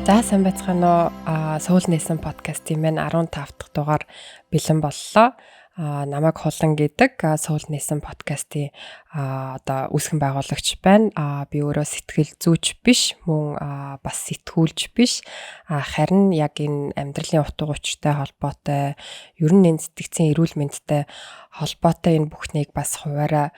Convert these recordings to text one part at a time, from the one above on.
За сайн байцгаана уу. Сөүл нээсэн подкастын маань 15 дахь дугаар бэлэн боллоо. Намайг Хулан гэдэг Сөүл нээсэн подкастын одоо үүсгэн байгуулагч байна. Би өөрөө сэтгэл зүйч биш, мөн бас сэтгүүлч биш. Харин яг энэ амьдралын утга учиртай холбоотой, ер нь энэ сэтгцийн эрүүл мэндтэй холбоотой энэ бүхнийг бас хуваараа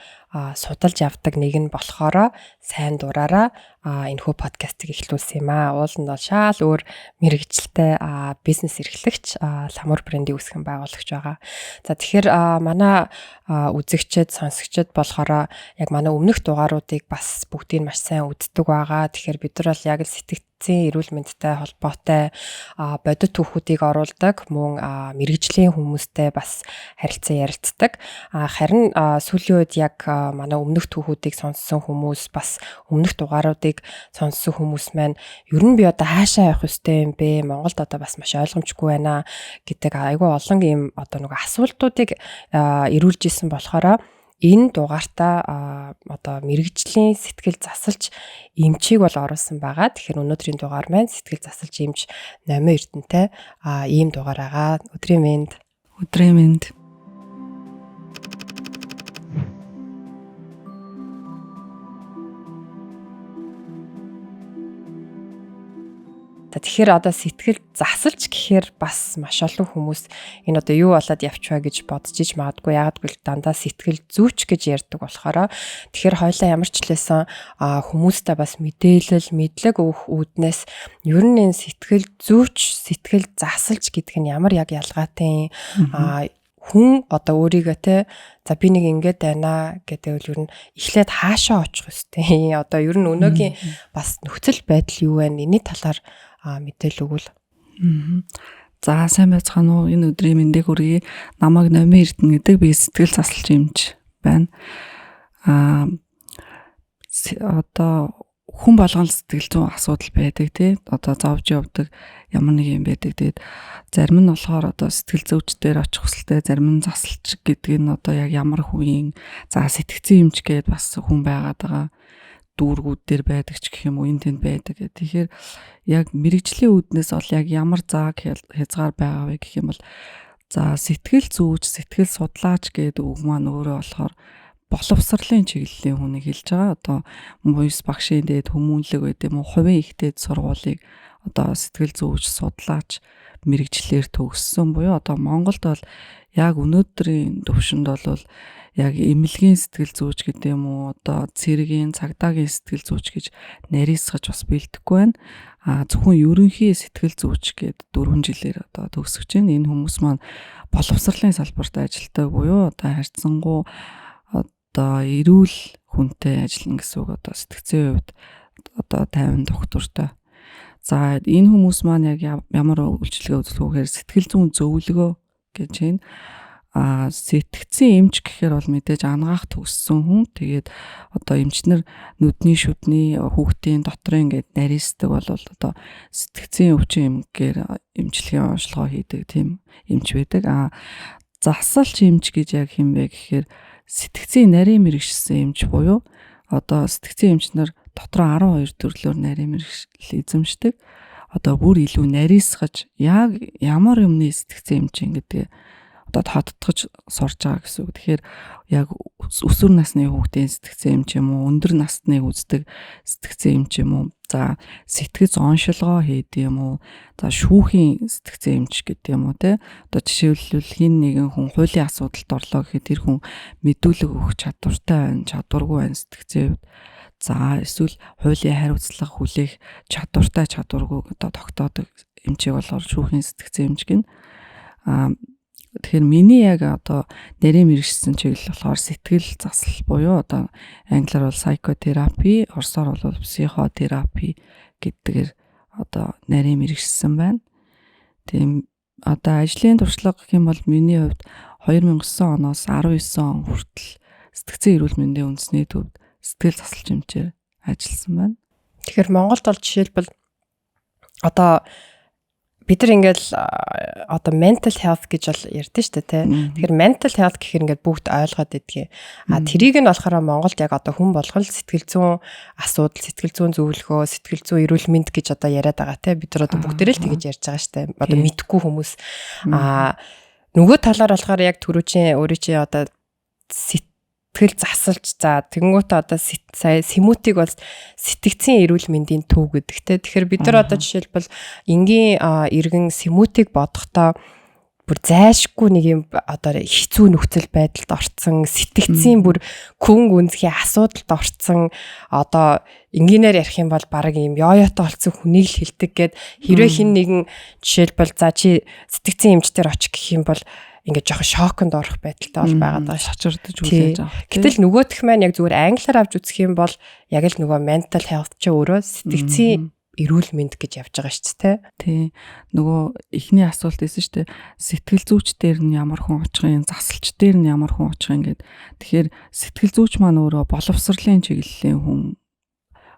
судалж явдаг нэг нь болохоро сайн дураараа энэхүү подкастыг эхлүүлсэн юм аа. Уул нь бол шал өөр мэрэгчлээ бизнес эрхлэгч ламур брендийн үүсгэн байгуулагч байгаа. За тэгэхээр манай үзэгчд, сонсогчд болохоор яг манай өмнөх дугааруудыг бас бүгдийг маш сайн үздэг байгаа. Тэгэхээр бид нар бол яг сэтгцийн эрүүл мэндтэй холбоотой бодит түүхүүдийг оруулдаг, мөн мэрэгжлийн хүмүүстэй бас харилцан ярилцдаг. Харин сүүлийн үед яг манай өмнөх түүхүүдийг сонссон хүмүүс, бас өмнөх дугааруудыг сонссон хүмүүс маань ер нь би одоо хаашаа явах ёстой юм бэ? Монголд одоо бас маш ойлгомжгүй байна гэдэг айгүй олон ийм одоо нэг асуултуудыг ирүүлж исэн болохоор энэ дугаартаа одоо мэрэгжлийн сэтгэл засалж эмчийг бол оруулсан байгаа. Тэгэхээр өнөөдрийн дугаар маань сэтгэл засалж эмч Номин Эрдэнэтэй ийм дугаар байгаа. Өдрийн мэнд. Өдрийн мэнд. Тэгэхээр одоо сэтгэл засалж гэхээр бас маш олон хүмүүс энэ одоо юу болоод явчихваа гэж бодож иж магадгүй. Яагад гэвэл дандаа сэтгэл зүйч гэж ярьдаг болохоор тэгэхээр хоёлаа ямар ч лээсэн хүмүүстэй бас мэдээлэл, мэдлэг өгөх үүднээс ер нь энэ сэтгэл зүйч, сэтгэл засалж гэдэг нь ямар яг ялгаатай хүн одоо өөрийгөө те за би нэг ингэж байна гэдэг үл ер нь эхлээд хаашаа очих хэвтэй. Одоо ер нь өнөөгийн бас нөхцөл байдал юу вэ? Энэний талаар мэдээлэл өгвөл. За сайн байцгаана уу. Энэ өдрийн мэндийг хүргэе. Намайг Номин Эрдэнэ гэдэг, би сэтгэл засалж эмч байна. Одоо хүн болгон сэтгэл зүйн асуудал байдаг тий. Одоо зовж явдаг ямар нэг юм байдаг. Тэгээд зарим нь болохоор одоо сэтгэл зүйчдээр очих хүсэлтэй, зарим нь засалч гэдэг нь одоо яг ямар хүн за сэтгцэн эмч гэдээ бас хүн байгаад байгаа. Дүүргүүд дээр байдаг ч гэх юм уу, энд тэнд байдаг гэх. Тэгэхээр яг мэрэгжлийн үүднээс бол яг ямар зааг хязгаар байгаа вэ гэх юм бол за сэтгэл зүйч, сэтгэл судлаач гэдэг үг маань өөрөө болохоор боловсролын чиглэлийн хүнийг хэлж байгаа. Одоо муйс багшийн дээд хүмүүнлэг гэдэг юм уу, хувийн их дээд сургуулийг одоо сэтгэл зүйч, судлаач мэрэгчлэр төгссөн буюу одоо Монголд бол яг өнөөдрийн төвшөнд бол яг эмнэлгийн сэтгэл зүйч гэдэг юм уу, одоо цэргийн, цагдаагийн сэтгэл зүйч гэж нарийсгаж бас бэлдэхгүй байна. Зөвхөн ерөнхий сэтгэл зүйч гэдэг 4 жилээр одоо төгсөж байна. Энэ хүмүүс маань боловсролын салбарт ажилладаг буюу одоо харьцангуй одоо эрүүл хүнтэй ажиллана гэсэн үг. Одоо сэтгцийн хувьд одоо 50 доктортой. За энэ хүмүүс маань яг ямар үйлчилгээ үзүүлэх вэ гэхээр сэтгэл зүйн зөвлөгөө гэж байна. Сэтгцэн эмч гэхээр бол мэдээж ангаах төгссөн хүн. Тэгээд одоо эмчнэр нүдний, шүдний, хүүхдийн дотрын гээд нарийсдаг бол одоо сэтгцэн өвчин эмгээр эмчилгээ онцлогоо хийдэг тийм эмч байдаг. Засалч эмч гэж яг хэм бэ гэхээр сэтгцэн нарийн мэрэгчсэн эмч буюу одоо сэтгцэн эмчнэр дотроо 12 төрлөөр нарийн мэрэгчлэл эзэмшдэг. Одоо бүр илүү нарийсгаж яг ямар юмны сэтгцэн эмч гэдэг одоо тодтогч сурж байгаа гэсэн үг. Тэгэхээр яг өсвөр насны хүүхдийн сэтгцэн эмч юм уу, өндөр насныг үздэг сэтгцэн эмч юм уу, за сэтгэц оншилгоо хийдэг юм уу, за шүүхийн сэтгцэн эмч гэдэг юм уу те. Одоо жишээлбэл хин нэгэн хүн хуулийн асуудалд орлоо гэхэд тэр хүн мэдүүлэг өгөх чадвартай байна, чадваргүй байна сэтгцэн хувьд. За эсвэл хуулийн хариуцлага хүлээх чадваргүй одоо тогтоодог эмчийг болохоор шүүхийн сэтгцэн эмч гин. Тэгэхээр миний яг одоо нарийн мэрэгчсэн чиглэл болохоор сэтгэл засал буюу одоо англиар бол psychotherapy, орсоор бол psychotherapy гэдгээр одоо нарийн мэрэгчсэн байна. Тийм одоо ажлын туршлага гэх юм бол миний хувьд 2009 оноос 19 он хүртэл сэтгцэн эрүүл мэндийн үндэсний төвд сэтгэл засалч эмчээр ажилласан байна. Тэгэхээр Монголд бол жишээлбэл одоо бид нар ингээл одоо mental health гэж бол ярьдэн шүү дээ тий. Тэгэхээр mental health гэхээр ингээд бүгд ойлгоод байдгийг. Тэрийг нь болохоор Монголд яг одоо хүн болгол сэтгэл зүйн асуудал, сэтгэл зүйн зөвлөгөө, сэтгэл зүйн эрүүл мэнд гэж одоо яриад байгаа тий. Бид нар одоо бүгдээрээ л тэгэж ярьж байгаа шүү дээ. Одоо мэдхгүй хүмүүс. Нөгөө талаар болохоор яг түрүүчийн өөрөө чи одоо сэтгэл засалж за тэгэнгүүтээ одоо сая сэмүтийг бол сэтгцийн эрүүл мэндийн төв гэдэг те. Тэгэхээр бид нар одоо жишээлбэл энгийн иргэн сэмүтийг бодохдоо бүр зайшгүй нэг юм одоо хэцүү нөхцөл байдалд орцсон сэтгцийн бүр күн гүнзгий асуудалд орцсон одоо энгийнээр ярих юм бол баг юм ёётой олцсон хүнийг л хилдэг гэд хэрвээ хин нэгэн жишээлбэл за чи сэтгцийн эмчтэр очих гэх юм бол ингээд жоохон шоконд орох байдалтай бол байгаад байгаа шочирдож үлээж байгаа. Гэтэл нөгөөх маань яг зүгээр англиар авч үзэх юм бол яг л нөгөө mental health ч өөрөө сэтгцийн эрүүл мэнд гэж явж байгаа шүү дээ. Тий. Нөгөө эхний асуулт байсан шүү дээ. Сэтгэл зүйч дээр нь ямар хүн очихын, засалч дээр нь ямар хүн очихын гэд. Тэгэхээр сэтгэл зүйч маань өөрөө боловсролын чиглэлийн хүн.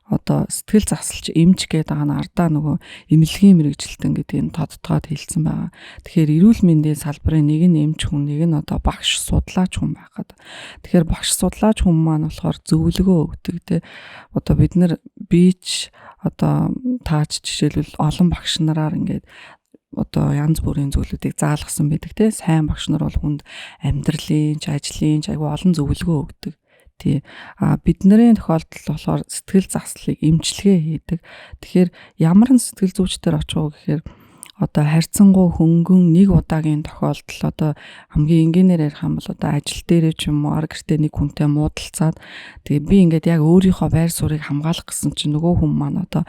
Одоо сэтгэл засалч эмч гэдэг байгаа нь ардаа нөгөө эмнэлгийн мэрэгжилтэн гэдгийг тодтогоод хэлсэн байгаа. Тэгэхээр эрүүл мэндийн салбарын нэг нь эмч хүн, нэг нь одоо багш судлаач хүн байгаад. Тэгэхээр багш судлаач хүн маань болохоор зөвлөгөө өгдөг те. Одоо бид нар бич одоо таач жишээлбэл олон багш нараар ингээд одоо янз бүрийн зөвлөлүүдийг заалгасан байдаг те. Сайн багш нар бол хүнд амьдралын, ажлын, айгүй олон зөвлөгөө өгдөг. Тий. Бидний тохиолдолд болохоор сэтгэл заслыг эмчилгээ хийдэг. Тэгэхээр ямар нэг сэтгэл зүйчдэр очих уу гэхээр одоо харьцангуй хөнгөн нэг удаагийн тохиолдол одоо хамгийн энгийнээр ярих юм бол одоо ажил дээрээ ч юм уу гэртээ нэг хүнтэй муудалцаад тэгээ би ингээд яг өөрийнхөө байр суурийг хамгаалах гэсэн чинь нөгөө хүн маань одоо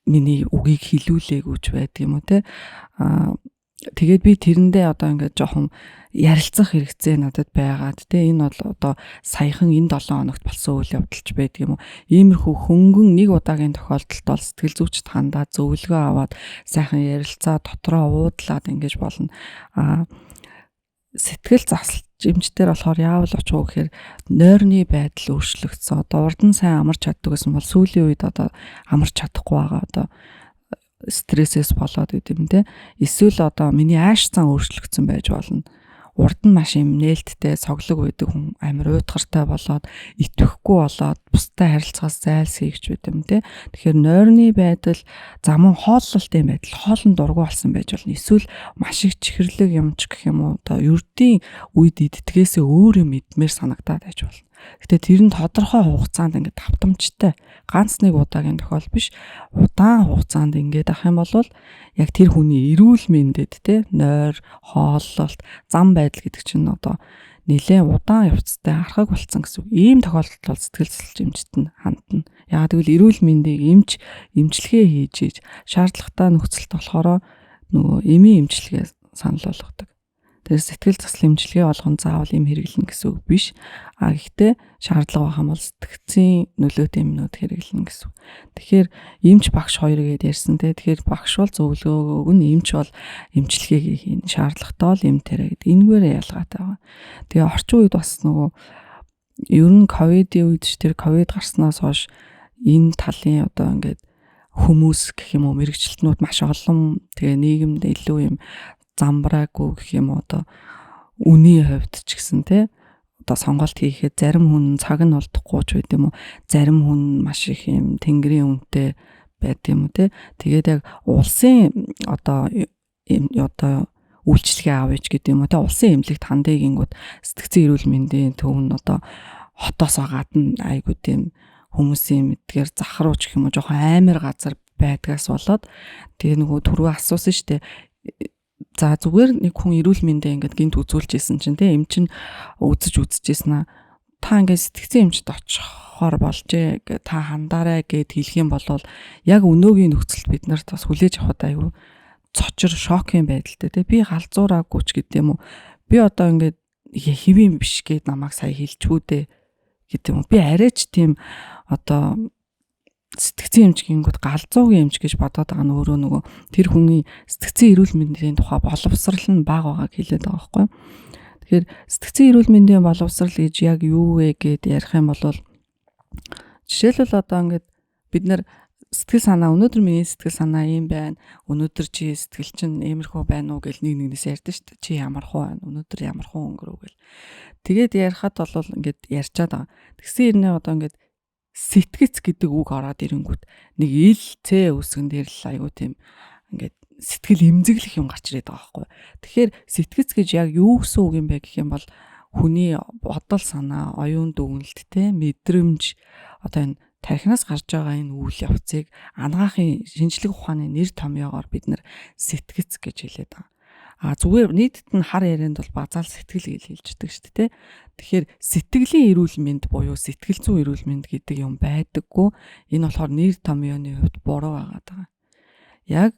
миний үгийг хилүүлээгүйч байдаг юм уу те. Тэгээд би тэрэндээ одоо ингээд жоохон ярилцах хэрэгцээ надад байгаад те энэ бол одоо саяхан энэ 7 хоногт болсон үйл явдалч байдаг юм уу. Иймэрхүү хөнгөн нэг удаагийн тохиолдолд бол сэтгэл зүйчд хандаад зөвлөгөө аваад сайхан ярилцаа дотроо уудлаад ингэж болно. Сэтгэл засалч эмчтэр болохоор яавал очих уу гэхээр нойрны байдал өөрчлөгдсөн. Одоо урд нь сайн амарч чаддаг гэсэн бол сүүлийн үед одоо амарч чадахгүй байгаа. Одоо стрессээс болоод гэдэг юм те. Эсвэл одоо миний ааш цан өөрчлөгдсөн байж болно. Урд нь маш юм нээлттэй соглог байдаг хүн амар уйтгартай болоод итгэхгүй болоод бустай харилцагаас зайлсхийгч байт юм те. Тэгэхээр нойрны байдал замун хооллолтын байдал хоолн дургу болсон байж болно. Эсвэл маш их чихэрлэг юмч гэх юм уу одоо ердийн үед иддгээсээ өөр юм идмээр санагдаад байж болно. Гэтэ тэр нь тодорхой хугацаанд ингээд давтамжтай ганц нэг удаагийн тохиол биш удаан хугацаанд ингээд ах юм бол яг тэр хүний эрүүл мэндэд те нойр, хооллолт, зам байдал гэдэг чинь одоо нэлээд удаан явцтай харахаг болцсон гэсэн. Ийм тохиолдолд бол сэтгэл засалч эмчт нь хандна. Яг тэгвэл эрүүл мэндийг эмчилгээ хийж шаардлагатай нөхцөлд болохоор нөгөө эмийн эмчилгээ санал болгодог. Тэр сэтгэл заслын эмчилгээ болгон заавал им хэрэглэнэ гэсэн үг биш. Гэхдээ шаардлага байх юм бол сэтгцийн нөлөөтэй юмнууд хэрэглэнэ гэсэн. Тэгэхээр эмч багш хоёр гээд ярьсан те. Тэгэхээр багш бол зөвлөгөө өгнө, эмч бол эмчилгээг хийн. Шаардлагатай бол эм тэрэ гэдэг. Энэгээр ялгаатай байгаа. Тэгээ орчин үед бас нөгөө ер нь ковидын үед ч тэр ковид гарснаас хойш энэ талын одоо ингээд хүмүүс гэх юм уу мэрэгчлэтнүүд маш олон тэгээ нийгэмд илүү юм замбраагүй гэх юм одоо үний хувьд ч гэсэн те одоо сонголт хийхэд зарим хүн цаг нь олдохгүй ч байд юм уу зарим хүн маш их юм тэнгэрийн үнэтэй байд юм уу те тэгээд яг улсын одоо үйлчлэгээ авъя гэдэг юм уу те улсын эмнэлэгт хандъя гингүүд сэтгцэн эрүүл мэндийн төв нь одоо хотоос гадна айгуу тийм хүмүүсийн мэдгээр захрууч гэх юм уу жоохон аймар газар байдгаас болоод тэгээ нөгөө түрүү асуусан штэ. За зүгээр нэг хүн эрүүл мэндэ ингээд гинт үзүүлжсэн чинь те эм чин үзэжсэн та ингээд сэтгцэн эмчд очихоор болжээ та хандаарай гэд хэлэх юм бол яг өнөөгийн нөхцөлд бид нарт бас хүлээж авах аюу цочор шокийн байдалтай те би галзуураагүй ч гэдэг юм уу би одоо ингээд хэвэн биш гэд намайг сая хэлчихүүдээ гэдэг юм уу би арайч тийм одоо сэтгцэн эмч гингүүд галзуугийн эмч гэж бодоод байгаа нь өөрөө нөгөө тэр хүний сэтгцэн эрүүл мэндийн тухай боловсрал нь бага байгааг хэлээд байгаа байхгүй. Тэгэхээр сэтгцэн эрүүл мэндийн боловсрал гэж яг юу вэ гэд ярих юм бол жишээлбэл одоо ингээд бид нар сэтгэл санаа өнөөдөр миний сэтгэл санаа ийм байна. Өнөөдөр чи сэтгэл чинь иймэрхүү байна уу гэж нэг нэгнээс ярьдэн шүү дээ. Чи ямар хуу байна? Өнөөдөр ямар хуу өнгөрөв гэл. Тэгээд ярихад бол ингээд ярьчаад байгаа. Тэгсэн хэрнээ одоо ингээд сэтгэц гэдэг үг ороод ирэнгүүт нэг ил цэ үсгэн дээр л айгу тийм ингээд сэтгэл имзэглэх юм гарч ирээд байгаа байхгүй. Тэгэхээр сэтгэц гэж яг юу гэсэн үг юм бэ гэх юм бол хүний бодол санаа, оюун дүгнэлт те мэдрэмж одоо энэ тархинаас гарч байгаа энэ үйл явцыг анагаахын шинжлэх ухааны нэр томьёогоор бид нэр сэтгэц гэж хэлээд байгаа. Зүгээр нийтэд нь хар ярианд бол базаал сэтгэл гэж хэлждэг шүү дээ. Тэгэхээр сэтгэлийн эрүүл мэнд буюу сэтгэл зүйн эрүүл мэнд гэдэг юм байдаггүй. Энэ болохоор нэр томьёоны хувьд буруу байгаа. Яг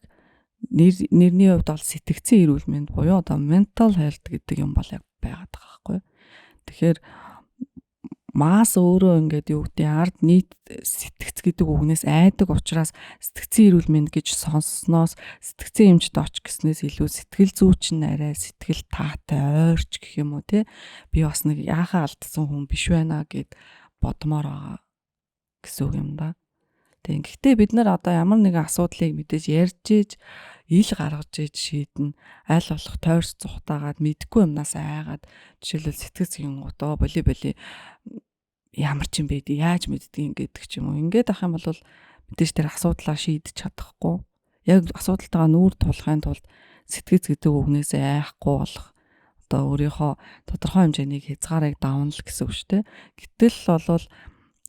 нэрний хувьд бол сэтгцэн эрүүл мэнд буюу одоо mental health гэдэг юм бол яг байгаад байгаа байхгүй. Тэгэхээр мас өөрөө ингээд юу гэдэг ард нийт сэтгц гэдэг үгнээс айдаг учраас сэтгцэн эрүүл мэнд гэж сонсноос сэтгцэн эмчд оч гэснээс илүү сэтгэл зүйч нь арай сэтгэл таатай ойрч гэх юм уу те би бас нэг яахаа алдсан хүн биш байна гэд бодмоор байгаа гэсэн үг юм да. Гэхдээ бид нар одоо ямар нэгэн асуудлыг мэдээж ярьж ийж ил гаргаж ийж шийднэ. Аль болох тойрч цухтаагаад мэдгүй юмнаас айгаад жишээлбэл сэтгэл зүйн утаа боли ямар ч юм бэ яаж мэддгийг гэдэг ч юм уу. Ингээд ах юм бол мэдээж тэр асуудлаа шийдэж чадахгүй. Яг асуудалтайгаа нүүр тулахын тулд сэтгэц гэдэг үгнээс айхгүй болох одоо өөрийнхөө тодорхой хэмжээний хязгаарыг давна л гэсэн үг шүү дээ. Гэтэл бол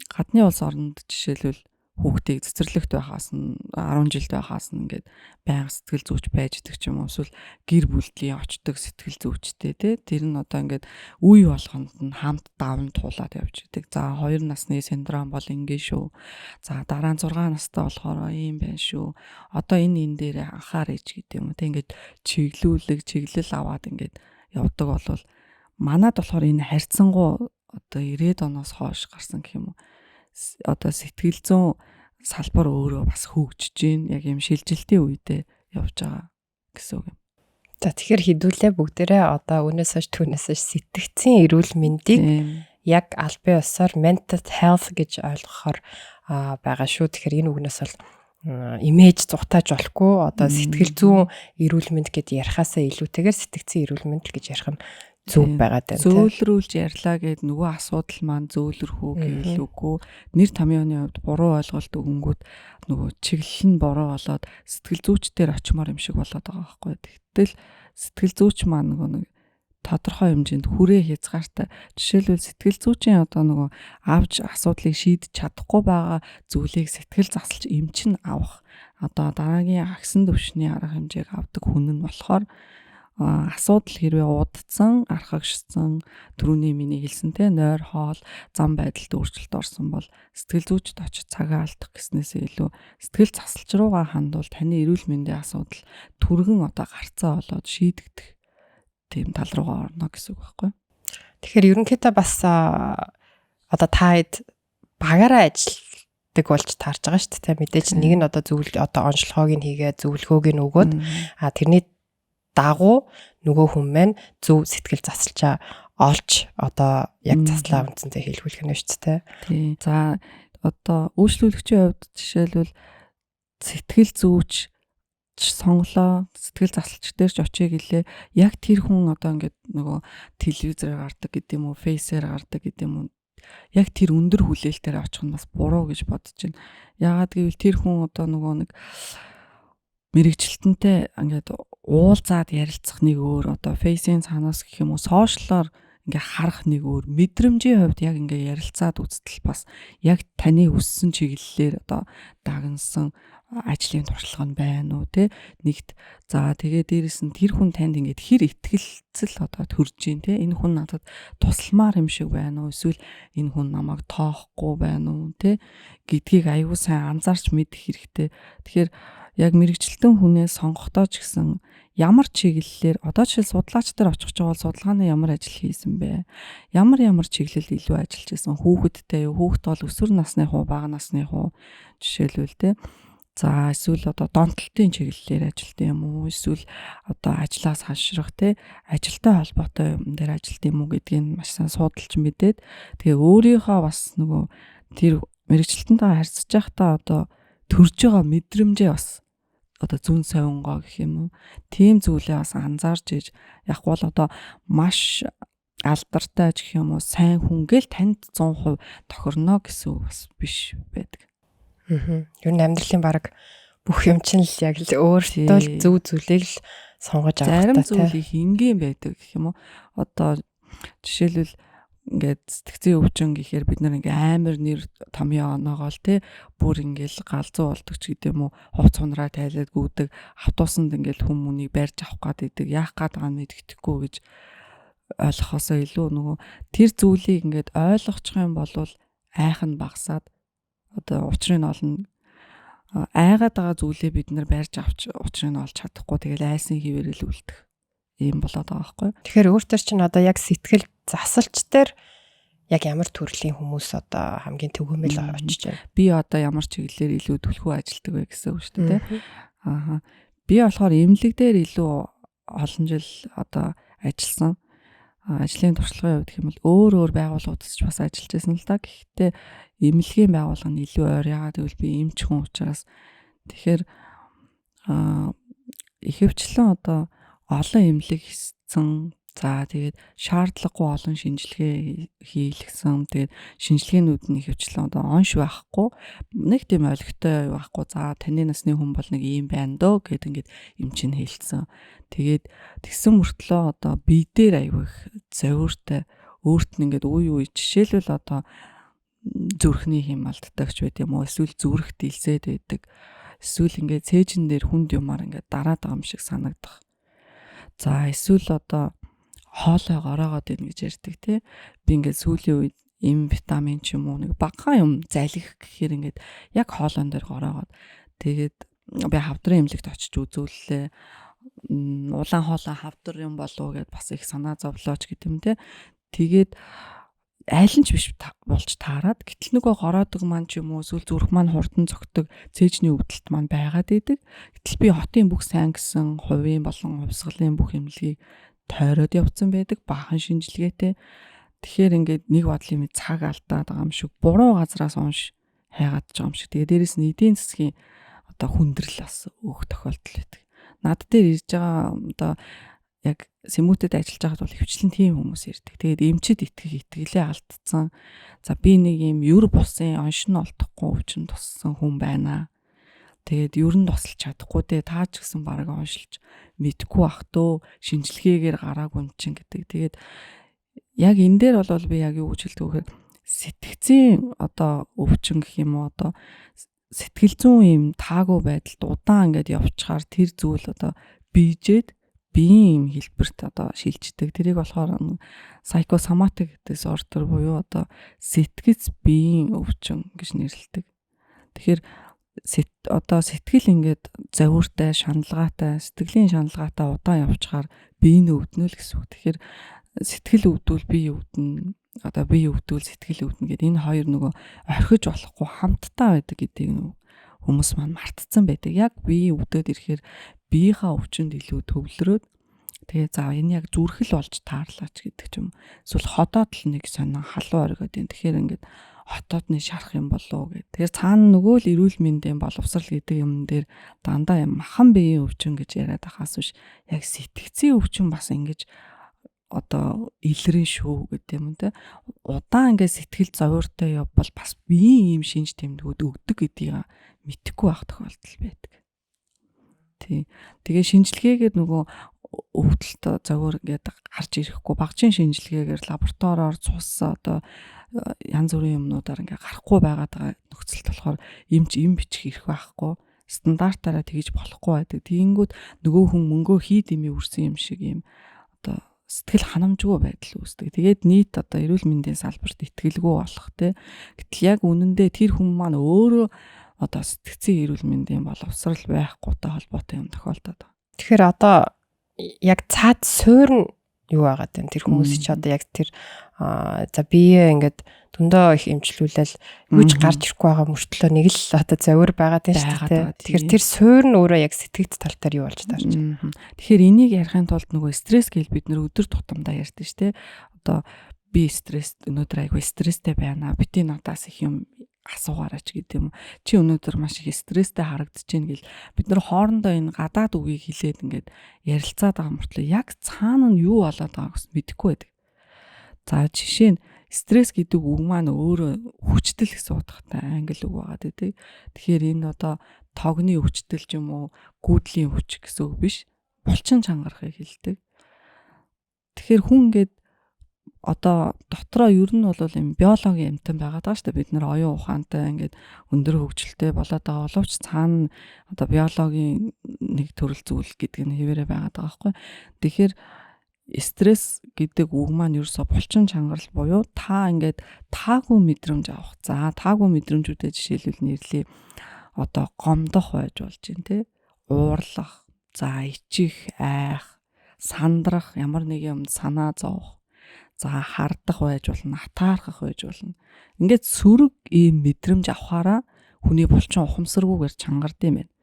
гадны улс орнд жишээлбэл хүүхдийг цэцэрлэгт байхаас нь 10 жилд байхаас нь ингээд байнга сэтгэл зүйч байж идэг ч юм уу эсвэл гэр бүлийн очдог сэтгэл зүйчтэй тий тэр нь одоо ингээд үе болгонд нь хамт давн туулаад явж идэг. За 2 насны синдром бол ингэ шүү. За дараа нь 6 настай болохоор ийм байна шүү. Одоо энэ дээр анхаар ээж гэдэг юм уу тий ингээд чиглэл аваад ингээд явдаг болвол манад болохоор энэ харьцангуй одоо 90-ад оноос хойш гарсан гэх юм уу. Одоо сэтгэл зүйн салбар өөрөө бас хөгжиж гин яг юм шилжилтийн үедээ явж байгаа гэсэн үг юм. За тэгэхээр хідүүлээ бүгдээрээ одоо өнөөс хойш түүнээс хойш сэтгцэн эрүүл мэндийг яг аль бие усаар mental health гэж ойлгохоор байгаа шүү. Тэгэхээр энэ үгнээс бол имиж зугатааж болохгүй одоо сэтгэл зүйн эрүүл мэнд гэд ярихаасаа илүүтэйгээр сэтгцэн эрүүл мэнд гэж ярих нь зөв байгаад байна. Зөөлрүүлж ярьлаа гэд нөгөө асуудал маань зөөлрөхүү гэвэл үгүй. Нэр томьёоны хувьд буруу ойлголт өгөнгүүт нөгөө чиглэл нь буруу болоод сэтгэл зүйчдэр очимоор юм шиг болоод байгаа байхгүй. Тэгтэл сэтгэл зүйч маань нөгөө нэг тодорхой хэмжээнд хүрээ хязгаартай. Жишээлбэл сэтгэл зүйчийн одоо нөгөө авч асуудлыг шийдэж чадахгүй байгаа зүйлийг сэтгэл засалж эмчин авах одоо дараагийн агсан төвшний арга хэмжээг авдаг хүн нь болохоор асуудал хэрвээ удацсан, архагшсан, түрүүний миний хэлсэнтэй нойр хоол, зам байдалд өөрчлөлт орсон бол сэтгэл зүйчд очиж цагаа алдах гэснээсээ илүү сэтгэл засалч руугаа хандвал таны эрүүл мэндийн асуудал түргэн одоо гарцаа болоод шийдэгдэх тийм тал руугаа орно гэсэн үг байхгүй. Тэгэхээр ерөнхийдөө бас одоо таад багаараа ажилтдаг болж таарж байгаа шүү дээ. Мэдээж нэг нь одоо одоо онцлогоог нь хийгээд зөвлөгөөг нь өгөөд тэрний дагуу нөгөө хүн маань зөв сэтгэл засалчаа олж одоо яг заслаа үнцэнтэй хэлхүүлэх нь шүү дээ. Тий. За одоо үйлчлүүлэгчийн хувьд жишээлбэл сэтгэл зүйч сонголоо сэтгэл засалч дээр ч очие гэлээ яг тэр хүн одоо ингээд нөгөө телевизээр гардаг гэдэг юм уу, фейсээр гардаг гэдэг юм уу. Яг тэр өндөр хүлээлтээр очих нь бас буруу гэж бодож байна. Яагаад гэвэл тэр хүн одоо нөгөө нэг мэрэгчлэлтэнтэй ингээд уулзаад ярилцах нэг өөр одоо фейсийн цаанаас гэх юм уу сошиалоор ингээ харах нэг өөр мэдрэмжийн хувьд яг ингээ ярилцаад үзтэл бас яг таны өссөн чиглэлээр одоо дагнсан ажлын туршлага нь байна уу те нэгт за тэгээ дээрэс нь тэр хүн танд ингээд хэр итгэлцэл одоо төрж гин те энэ хүн надад тусламар юм шиг байна уу эсвэл энэ хүн намайг тоохгүй байна уу те гэдгийг аюул сайн анзаарч мэдэх хэрэгтэй. Тэгэхээр яг мэрэгчлэлтэн хүнээ сонгохдоо ч гэсэн ямар чиглэлээр одоо жишээл судлаач нар очих ч бол судалгааны ямар ажил хийсэн бэ? Ямар чиглэл илүү ажиллаж байсан? Хүүхэдтэй юу? Хүүхэд бол өсвөр насны хуу, бага насны хуу жишээлбэл те. За эсвэл одоо донтолтын чиглэлээр ажилтсан юм уу? Эсвэл одоо ажлаас хашрах те ажилтай холбоотой юм дээр ажилтсан юм уу гэдгийг маш сайн судалж мэдээд тэгээ өөрийнхөө бас нөгөө тэр мэрэгчлэлтэнтэй харьцаж байхдаа одоо төрж байгаа мэдрэмжээ бас одоо зүн совингоо гэх юм уу. Тийм зүйлээ бас анзаарч иж яг бол одоо маш алдартай гэх юм уу сайн хүн гэл танд 100% тохирно гэсэн үг бас биш байдаг. Ер нь амьдралын баг бүх юм чинь л яг л өөртөө л зөв зүйлийг л сонгож авах зарим зүйлийг энгийн байдаг гэх юм уу. Одоо жишээлбэл ингээд сэтгцийн өвчин гэхээр бид нар ингээ амар нэр томьёо оноогоо л те бүр ингээл галзуу болдог ч гэдэм үү хувц хунраа тайлаад гүйдэг автобусанд ингээл хүмүүнийг барьж авах гээд идэг яах гээд байгаа нь мэддэхгүй гэж ойлгохоосоо илүү нөгөө тэр зүйлийг ингээд ойлгочих юм бол айх нь багасаад одоо учрыг нь олно айгаад байгаа зүйлээ бид нар барьж авч учрыг нь олж чадахгүй тэгэл айсан хിവэрэл үлдэх ийм болоод байгаа байхгүй. Тэгэхээр өөртөө чинь одоо яг сэтгэл засалч дээр яг ямар төрлийн хүмүүс одоо хамгийн төвгөмөл очиж байна. Би одоо ямар чиглэлээр илүү түлхүү ажилтдаг вэ гэсэн үг шүү дээ. Аа. Би болохоор эмнэлэг дээр илүү олон жил одоо ажилласан. Ажлын туршлагын хувьд гэх юм бол өөр байгууллагуудад ч бас ажиллаж байсан л да. Гэхдээ эмнэлгийн байгууллага нь илүү ойр яагаад гэвэл би эмч хүн учраас тэгэхээр ихэвчлэн одоо олон эмнэлэг хийсэн. За тэгээд шаардлагагүй олон шинжилгээ хийлгсэн. Тэгээд шинжилгээнүүд нь ихэвчлэн одоо онш байхгүй. Нэг тийм олигтой байхгүй. За таны насны хүн бол нэг ийм байна дөө гэд ингээд эмч нь хэлсэн. Тэгээд тэгсэн мөртлөө одоо бие дээр аягүй их зовиртой өөрт нь ингээд үй жишээлбэл одоо зүрхний хямалтдагч байт юм уу эсвэл зүрх дэлсээд байдаг. Эсвэл ингээд цээжин дээр хүнд юмар ингээд дараад байгаа юм шиг санагдах. За эсвэл одоо хоолой гороогоод ийн гэж ярьдаг тий. Би ингээд сүүлийн үед эм витамин ч юм уу нэг багахан юм залих гэхээр ингээд яг хоолойн дээр гороогоод тэгээд би хавдрын эмнэлэгт очиж үзүүллээ. Улаан хоолой хавдар юм болов гэд бас их санаа зовлооч гэдэг юм тий. Тэгээд айл нь ч биш болж таарад. Гэтэл нөгөө гороодог маань ч юм уу эсвэл зүрх маань хурдан цогтөг цээжний өвдөлт маань байгаад идэг. Гэтэл би хотын бүх сайн гэсэн хувийн болон хувьсгалын бүх эмнэлгийг тойроод явцсан байдаг баахан шинжилгээтэй. Тэгэхээр ингээд нэг бодлын мэд цаг алдаад байгаа юм шиг буруу газраас унш хайгаад байгаа юм шиг. Тэгээ дээрэс нь эдийн засгийн одоо хүндрэл бас өөх тохиолдол байдаг. Над дээр ирж байгаа одоо яг сэмүүтэд ажиллаж байхад бол хөвчлэн тийм хүмүүс ирдэг. Тэгээд эмчэд итгэлээ алдсан. За би нэг юм юр бусын оншин олдохгүй өвчин туссан хүн байна. Тэгээд ер нь тусалж чадахгүй те таа ч гэсэн бараг оншилж мэдгүй ах төө шинжилгээгээр гараагүй юм чин гэдэг. Тэгээд яг энэ дээр бол би яг юу гэж хэлдэг вэ гэхээр сэтгцийн одоо өвчин гэх юм уу одоо сэтгэл зүйн юм таагүй байдалд удаан ингээд явчихаар тэр зүйл одоо бийжээд биеийн хэлбэрт одоо шилждэг. Тэрийг болохоор psychosomatic disorder буюу одоо сэтгэц биеийн өвчин гэж нэрлэдэг. Тэгэхээр одоо сэтгэл ингээд завууртай, шаналгаатай, сэтгэлийн шаналгаатай удаан явчихаар бие нь өвднө л гэсэн үг. Тэгэхээр сэтгэл өвдвөл бие өвднө. Одоо бие өвдвөл сэтгэл өвднө гэдэг энэ хоёр нөгөө орхиж болохгүй хамтдаа байдаг гэдгийг хүмүүс маань мартцсан байдаг. Яг бие өвдөд ирэхээр биеийнхаа өвчнөд илүү төвлөрөөд тэгээ за энэ яг зүрхэл болж таарлаач гэдэг ч юм. Эсвэл ходоод л нэг сонин халуун оргиод юм. Тэгэхээр ингээд хотоодны шарах юм болов гэх. Тэгэхээр цаана нөгөө л эрүүл мэндийн боловсрал гэдэг юм дээр дандаа юм махан биеийн өвчин гэж яриад ахаас биш яг сэтгцийн өвчин бас ингэж одоо илрэн шүү гэдэг юм те. Удаан ингээд сэтгэл зовёртой явбал бас биеийн юм шинж тэмдгүүд өгдөг гэдгийг мэдэхгүй байх тохиолдол байдаг. Тий. Тэгээ шинжилгээгээд нөгөө өвдөлт зовёр гэдэг гарч ирэхгүй багжийн шинжилгээгээр лабораториор цус одоо янз бүрийн юмнуудаар ингээ гарахгүй байгаад байгаа нөхцөлт болохоор эмч эм бичих ирэх байхгүй стандартаараа тэгж болохгүй байдаг. Тэгэнгүүт нөгөө хүн мөнгөө хий дэмий үрсэн юм шиг юм одоо сэтгэл ханамжгүй байдал үүсдэг. Тэгээд нийт одоо эрүүл мэндийн салбарт итгэлгүй болох те. Гэтэл яг үнэндээ тэр хүн маань өөрөө одоо сэтгцийн эрүүл мэндийн боловсрал байхгүйтэй холбоотой юм тохиолдоод байна. Тэгэхээр одоо яг цаад суурь нь юу байгаад байна? Тэр хүмүүс чи одоо яг тэр за бие ингээд дүндөө их эмчлүүлэл юуж гарч ирэхгүй байгаа мөртлөө нэг л одоо завир байгаад байна шүү дээ. Тэгэхээр тэр суурь нь өөрөө яг сэтгэгд тал дээр юу болж таарч байна. Тэгэхээр энийг ярихын тулд нөгөө стресс гэл бид нөр өдөр тутамдаа ярьдэн шүү дээ. Одоо би стресс өнөөдөр айгүй стресстэй байна. Бити надаас их юм асуугаараач гэдэг юм. Чи өнөөдөр маш их стресстэй харагдаж байна гэл бид нар хоорондоо энэ гадаад үгийг хэлээд ингээд ярилцаад байгаа мөртлөө яг цаана нь юу болоод байгааг бас мэдэхгүй байдаг. За жишээ нь стресс гэдэг үг маань өөрөө хүчтэл гэсэн утгатай англи үг байгаа тийм. Тэгэхээр энэ одоо тогны хүчтэл ч юм уу гүйдлийн хүч гэсэн үг биш. Булчин чангарахыг хэлдэг. Тэгэхээр хүн ингээд одоо дотроо ер нь бол юм биологийн амтан байгаад байгаа шүү дээ. Бид нар оюун ухаантай ингээд өндөр хөгжилтэй болоод байгаа боловч цаана одоо биологийн нэг төрөл зүйл гэдэг нь хэвээрээ байгаад байгаа байхгүй. Тэгэхээр стресс гэдэг үг маань ерөөсө булчин чангарал буюу та ингээд таагүй мэдрэмж авах. За таагүй мэдрэмжүүдэд жишээлбэл нэрлэе. Одоо гомдох байж болж байна те. Уурлах, за ичих, айх, сандрах, ямар нэг юм санаа зовох. За хардах байж болно, атаархах байж болно. Ингээд сөрөг ийм мэдрэмж авахаараа хүний булчин ухамсаргүйгээр чангард юм байна.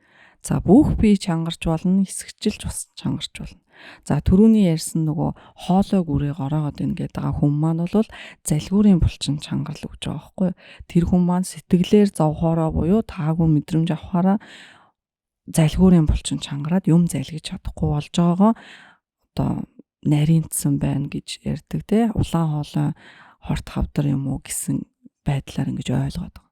За бүх бие чангарч болно, хэсэгчилж бас чангарч болно. За түрүүний ярьсан нөгөө хоолой гүрээ гороогод ингээд байгаа хүн маань бол залгуурын булчин чангарал өгч байгаа байхгүй. Тэр хүн маань сэтгэлээр зовхороо буюу таагүй мэдрэмж авахаараа залгуурын булчин чангараад юм залгиж чадахгүй болж байгаагаа одоо нарийнтсан байна гэж ярьдаг те. Улаан хоолой хорт хавдар юм уу гэсэн байдлаар ингэж ойлгоод байгаа.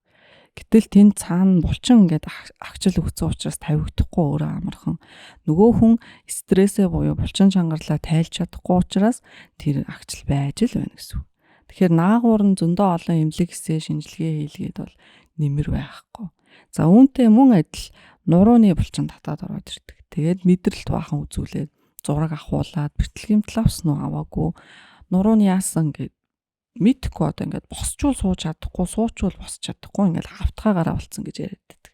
Гэтэл тэнд цаана булчин ингээд агчил өгсөн учраас тавигдахгүй өөрөө амархан. Нөгөө хүн стрессээ буюу булчин чангарлаа тайлж чадахгүй учраас тэр агчил байж л байна гэсэн үг. Тэгэхээр наагуур нь зөндөө олон эмнэлэг хэсээ шинжилгээ хийлгээд бол нэмэр байхгүй. За үүнтэй мөн адил нурууны булчин татаад ороод ирдэг. Тэгээд мэдрэлт баахан үзүүлээд зураг авахуулаад бэлтгэмтэл авсан уу аваагүй нурууны яасан гэд мэдхгүй одоо ингээд босчул сууж чадахгүй суучвал босч чадахгүй ингээд хавтгаагаараа болцсон гэж яриад байдаг.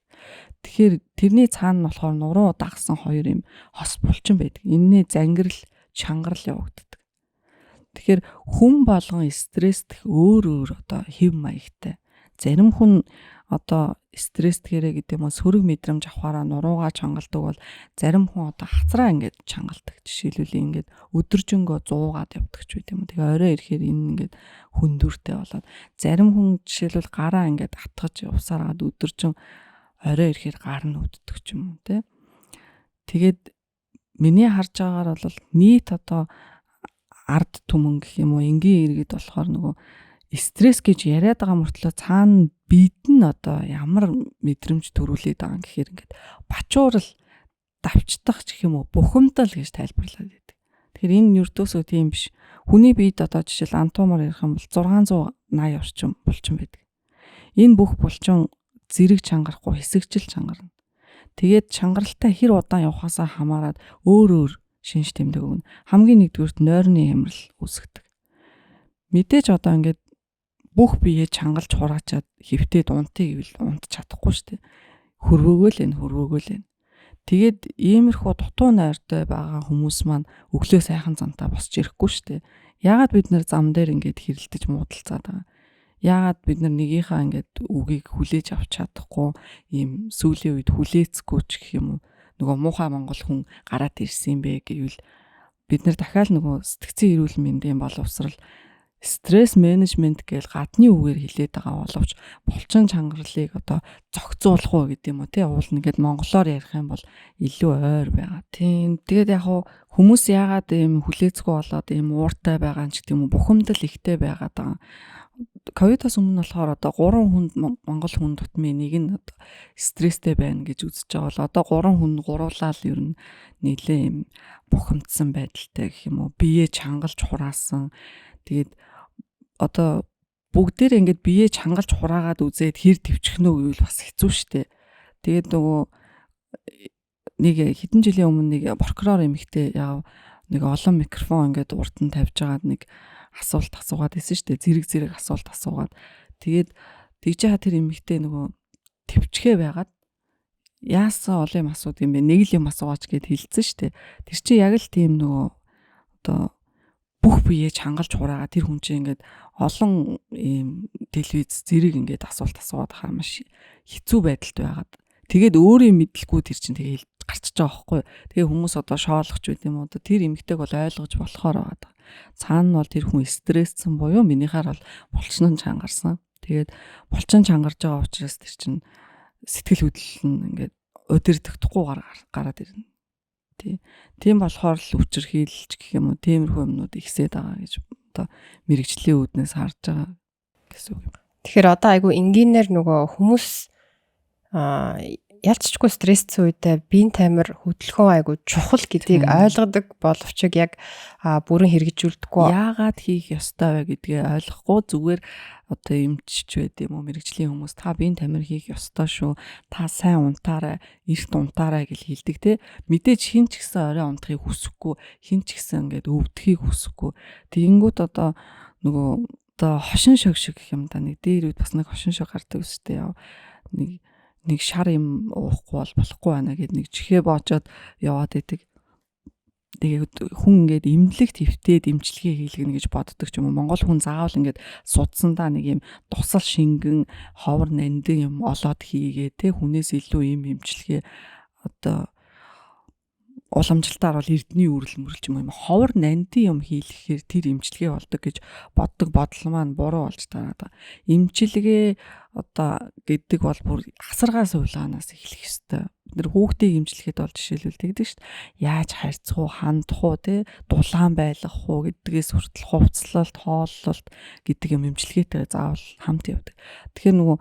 Тэгэхээр тэрний цаана нь болохоор нуруу дагсан хоёр юм хос булчин байдаг. Энэний зангирал чангарал явагддаг. Тэгэхээр хүн болгон стресстэх өөр одоо хэв маягтай. Зарим хүн одоо стресстгэрээ гэдэг юм уу сөрөг мэдрэмж авахаараа нуруугаа чангалдаг бол зарим хүн одоо хацраа ингээд чангалдаг. Жишээлбэл ингээд өдөржингөө 100-аад явдаг ч байт юм. Тэгээ орой ирэхээр энэ ингээд хүндүртэй болоод зарим хүн жишээлбэл гараа ингээд атгаж явсараад өдөржин орой ирэхээр гар нь өвддөг ч юм уу те. Тэгээд миний харж байгаагаар бол нийт одоо ард түмэн гэх юм уу энгийн иргэд болохоор нөгөө стресс гэж яриад байгаа мөртлөө цаана бид нь одоо ямар мэдрэмж төрүүлээд байгаа гэхээр ингээд бачуурал давчдах гэх юм уу бухимдал гэж тайлбарлаад байдаг. Тэгэхээр энэ юрдөөсөө тийм биш. Хүний биед одоо жишээл антумаар ярих юм бол 680 орчим булчин байдаг. Энэ бүх булчин зэрэг чангарахгүй хэсэгчил чангарна. Тэгээд чангаралтай хэр удаан явахаасаа хамаарат өөр шинж тэмдэг өгнө. Хамгийн нэгдүгürt нойрны хямрал үүсгдэг. Мэдээж одоо ингээд бүх бие чангалж хураачаад хөвтөд унтыг гэвэл унт чадахгүй шүү дээ. Хөрвөөгөө л. Тэгээд иймэрхүү дутуу нойртой байгаа хүмүүс маань өглөө сайхан зантаа босч ирэхгүй шүү дээ. Яагаад бид нэр зам дээр ингээд хэрэлдэж муудалцаад байгаа? Яагаад бид нар нэгийнхаа ингээд үгийг хүлээж авч чадахгүй ийм сүүлийн үед хүлээцгүй ч гэх юм уу? Нөгөө муухай монгол хүн гараад ирсэн юм бэ гэвэл бид нар дахиад нөгөө сэтгцэн эрүүл мэндийн боловсрал стресс менежмент гэж гадны үгээр хэлээд байгаа боловч булчин чангаралыг одоо зохицуулах уу гэдэг юм уу тий уул нэгэд монголоор ярих юм бол илүү ойр байгаа. Тийм тэгээд яг хүмүүс яагаад ийм хүлээцгүй болоод ийм ууртай байгаа ч гэдэг юм уу бухимдал ихтэй байгаад байгаа. Ковидос өмнө болохоор одоо 3 хүнд монгол хүн тутмын нэг нь одоо стресстэй байна гэж үзэж байгаа бол одоо 3 хүн гуруулаад ер нь нэлээ ийм бухимдсан байдалтай гэх юм уу бие чангалж хураасан. Тэгээд одоо бүгдээр ингээд бие чангалж хураагаад үзээд хэр төвчхнөө гэвэл бас хэцүү шттэ. Тэгээд нөгөө нэг хэдэн жилийн өмнө нэг прокурор эмэгтэй яав нэг олон микрофон ингээд урд нь тавьж байгаад нэг асуулт асуугаад байсан шттэ. Зэрэг асуулт асуугаад тэгээд тэгж яа тэр эмэгтэй нөгөө төвчхээ байгаад яасан олон юм асуудаг юм бэ? Нэг л юм асуугаач гэд хэлсэн шттэ. Тэр чинь яг л тийм нөгөө одоо бүх бие чангалж хураагаа тэр хүн чинь ингээд олон ийм телевиз зэрэг ингээд асуулт асуугаад хаа маш хэцүү байдалд байгаад тэгээд өөрөө мэдлгүй тэр чинь тэгээ гарчиж байгаа байхгүй. Тэгээ хүмүүс одоо шоолгоч байт юм уу тэр эмэгтэйг бол ойлгож болохоор байгаа. Цаана нь бол тэр хүн стресссэн буюу минийхаар бол булчин чангарсан. Тэгээд булчин чангарж байгаа учраас тэр чинь сэтгэл хөдлөл нь ингээд удирдахдаггүй гараад ирнэ. Тийм болохоор л үчирхийлж гэх юм уу тиймэрхүү юмнууд ихсээд байгаа гэж одоо мэрэгжлийн үүднээс харж байгаа гэсэн үг юм. Тэгэхээр одоо айгүй энгийнээр нөгөө хүмүүс ялцчгүй стресстэй үедээ биеийн тамир хөдөлгөөн айгүй чухал гэдгийг ойлгодог боловч яг бүрэн хэрэгжүүлдэггүй. Яагаад хийх ёстой вэ гэдгээ ойлгохгүй зүгээр одоо эмчч байд юм уу мэрэгжлийн хүмүүс та биеийн тамир хийх ёстой шүү. Та сайн унтаарай, эрт унтаарай гэж хэлдэг те. Мэдээж хин ч гэсэн орой унтахыг хүсэхгүй, хин ч гэсэн ингээд өвдөхийг хүсэхгүй. Тэгэнгүүт одоо нөгөө одоо хошин шог шиг гэх юм да нэг дээр үед бас нэг хошин шог гардаг үстэй яа. Нэг шар юм уухгүй бол болохгүй байна гэд нэг чихээ боочоод яваад идэг. Тэгээд хүн ингээд имлэгт хөвтөөд эмчилгээ хийлгэнэ гэж боддог ч юм уу. Монгол хүн заавал ингээд судсандаа нэг юм тусал шингэн ховор нандин юм олоод хийгээ те хүнээс илүү юм эмчилгээ одоо уламжлалтаар бол эрдний үрэл мөрлж юм ховор нандин юм хийлгэхээр тэр эмчилгээ болдог гэж боддог бодол маань буруу болж тараад байгаа. Эмчилгээ одоо гэдэг бол бүр асаргаас уйлгаанаас эхлэх ёстой. Бид нэр хүүхдийг эмчилгээд бол жишээлбэл тэгдэг шүү дээ. Яаж харьцах уу, хандах уу, те дулаан байлгах уу гэдгээс хүртэл хувцлалт, хооллолт гэдэг юм эмчилгээтэй заавал хамт явдаг. Тэгэхээр нөгөө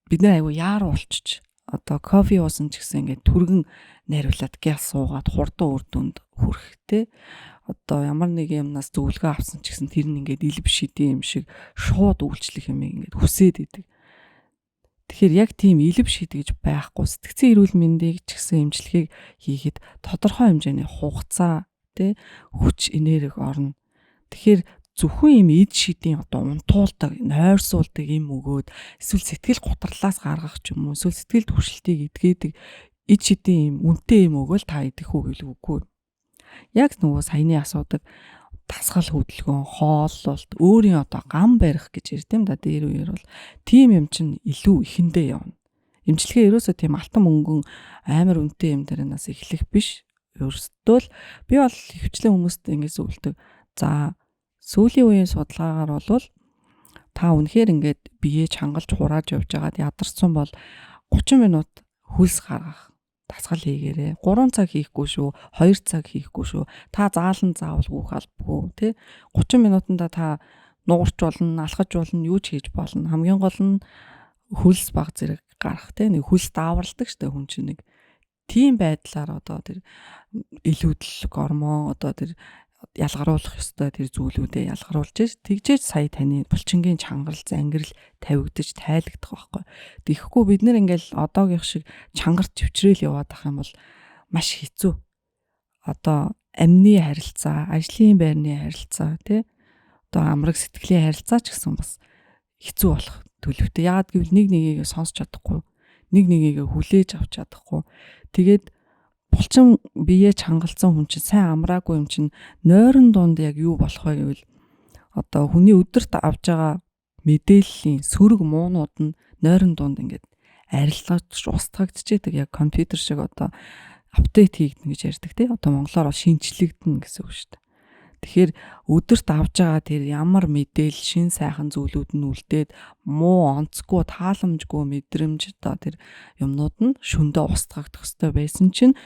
бид нар айгу яаруу болчих. Одоо кофе уусан ч гэсэн ингээд түргэн найруулад гяс суугаад хурдан үр дүнд хүрэх те. Одоо ямар нэг юмнаас зөвлөгөө авсан ч гэсэн тэр нь ингээд илб шидэм юм шиг шууд үйлчлэх юм ингээд хүсээд идэг. Тэгэхээр яг тийм илб шидэж байхгүй сэтгцэн эрүүл мэндийг ч гэсэн эмчилгээг хийхэд тодорхой хэмжээний хугацаа те хүч энерги орно. Тэгэхээр зөвхөн юм эд шидийн одоо унтуулдаг, нойрсуулдаг юм өгөөд эсвэл сэтгэл гутралаас гаргах ч юм уу, эсвэл сэтгэл түршилтийг эдгээдэг эд шидийн юм үнэтэй юм өгөөл та идэх үү гэвэл үгүй. Яг нөгөө саяны асуудаг тасгал хөдөлгөөн, хооллолт, өөрийн одоо гам барих гэж ярьд юм да дээр үеэр бол тийм юм чинь илүү ихэндээ явна. Эмчилгээ ерөөсөө тийм алтан мөнгөн амар үнэтэй юм дээрээс эхлэх биш. Өөрсдөө л би бол хөвчлэн хүмүүст ингэж зөвлөдөг. За сүүлийн үеийн судалгаагаар бол та үнэхээр ингээд биеэ чангалж хурааж явж байгаад ядарсан бол 30 минут хөлс гаргах дасгал хийгээрэй. 3 цаг хийхгүй шүү, 2 цаг хийхгүй шүү. Та заалан заавал гүөх албагүй тий. 30 минутанда та нуурч болно, алхаж болно, юу ч хийж болно. Хамгийн гол нь хөлс баг зэрэг гарах тий. Нэг хөлс дааварладаг штэ хүн чинь нэг тийм байдлаар одоо тэр илүүдлэг гормон одоо тэр ялгаруулах ёстой тэр зүйлүүдээ ялгаруулж тэгжээж сая таны булчингийн чангарал зангирал тавигдаж тайлагдах байхгүй. Тэгэхгүй бид нэр ингээл одоогийнх шиг чангарт төвчрэл яваад ах юм бол маш хэцүү. Одоо амны харилцаа, ажлын байрны харилцаа тий одоо амраг сэтгэлийн харилцаа ч гэсэн бас хэцүү болох төлөвтэй. Яагаад гэвэл нэг нэгийг сонсч чадахгүй, нэг нэгийг хүлээж авч чадахгүй. Тэгээд булчин бие чангалсан хүн чинь сайн амраагүй юм чинь нойрон дунд яг юу болох вэ гэвэл одоо хүний өдөрт авж байгаа мэдээллийн сөрөг муунууд нь нойрон дунд ингээд арилгаж устгагдчихэдэг яг компьютер шиг одоо апдейт хийгдэнэ гэж ярьдаг тий. Одоо монголоор бол шинчлэгдэнэ гэсэн үг шүү дээ. Тэгэхээр өдөрт авж байгаа тэр ямар мэдээл шин сайхан зүйлүүд нь үлдээд муу онцгүй тааламжгүй мэдрэмж одоо тэр юмнууд нь шөндөө устгагдах хэрэгтэй байсан чинь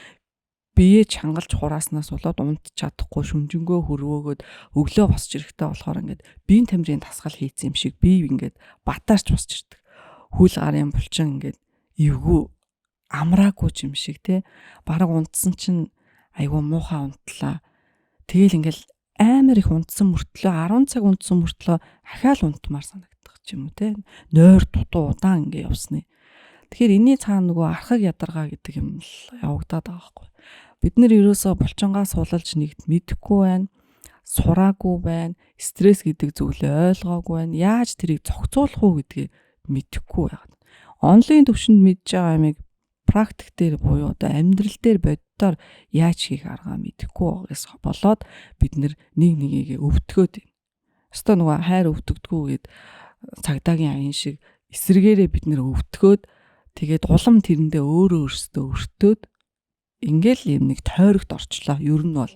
бие чангалж хурааснаас болоод унт чадахгүй шүнжэнгөө хөрвөөгөөд өглөө босч ирэхтэй болохоор ингээд биеийн тамирын тасгал хийцэн юм шиг бие ингээд батаарч босч ирдэг. Хүл гарын булчин ингээд эвгүй амраагүй юм шиг те бараг унтсан чинь айгүй муухай унтлаа. Тэгэл ингээд амар их унтсан мөртлөө 10 цаг унтсан мөртлөө ахаал унтмаар санагдах юм уу те. Нойр дутуу удаан ингээд явсны. Тэгэхээр энэний цаана нөгөө архаг ядаргаа гэдэг юм л явагдаад байгаа байхгүй. Бид нэр ерөөсөө булчингаа суулалж нэгт мэдэхгүй байна, сураагүй байна, стресс гэдэг зүйлээ ойлгоогүй байна. Яаж тэрийг зохицуулах уу гэдгийг мэдэхгүй байна. Онлайн төвшөнд мэдж байгаа юмыг практик дээр буюу одоо амьдрал дээр боддоор яаж хийх аргаа мэдэхгүй байгаас болоод бид нэг нэгийг өвдгөөд байна. Өстой нөгөө хайр өвдөгдгүү гэд цагдаагийн аян шиг эсрэгээрээ бид нэр өвдгөөд тэгээд улам тэрэндээ өөрөөсөө өртөөд ингээл юм нэг тойрогт орчлоо. Ер нь бол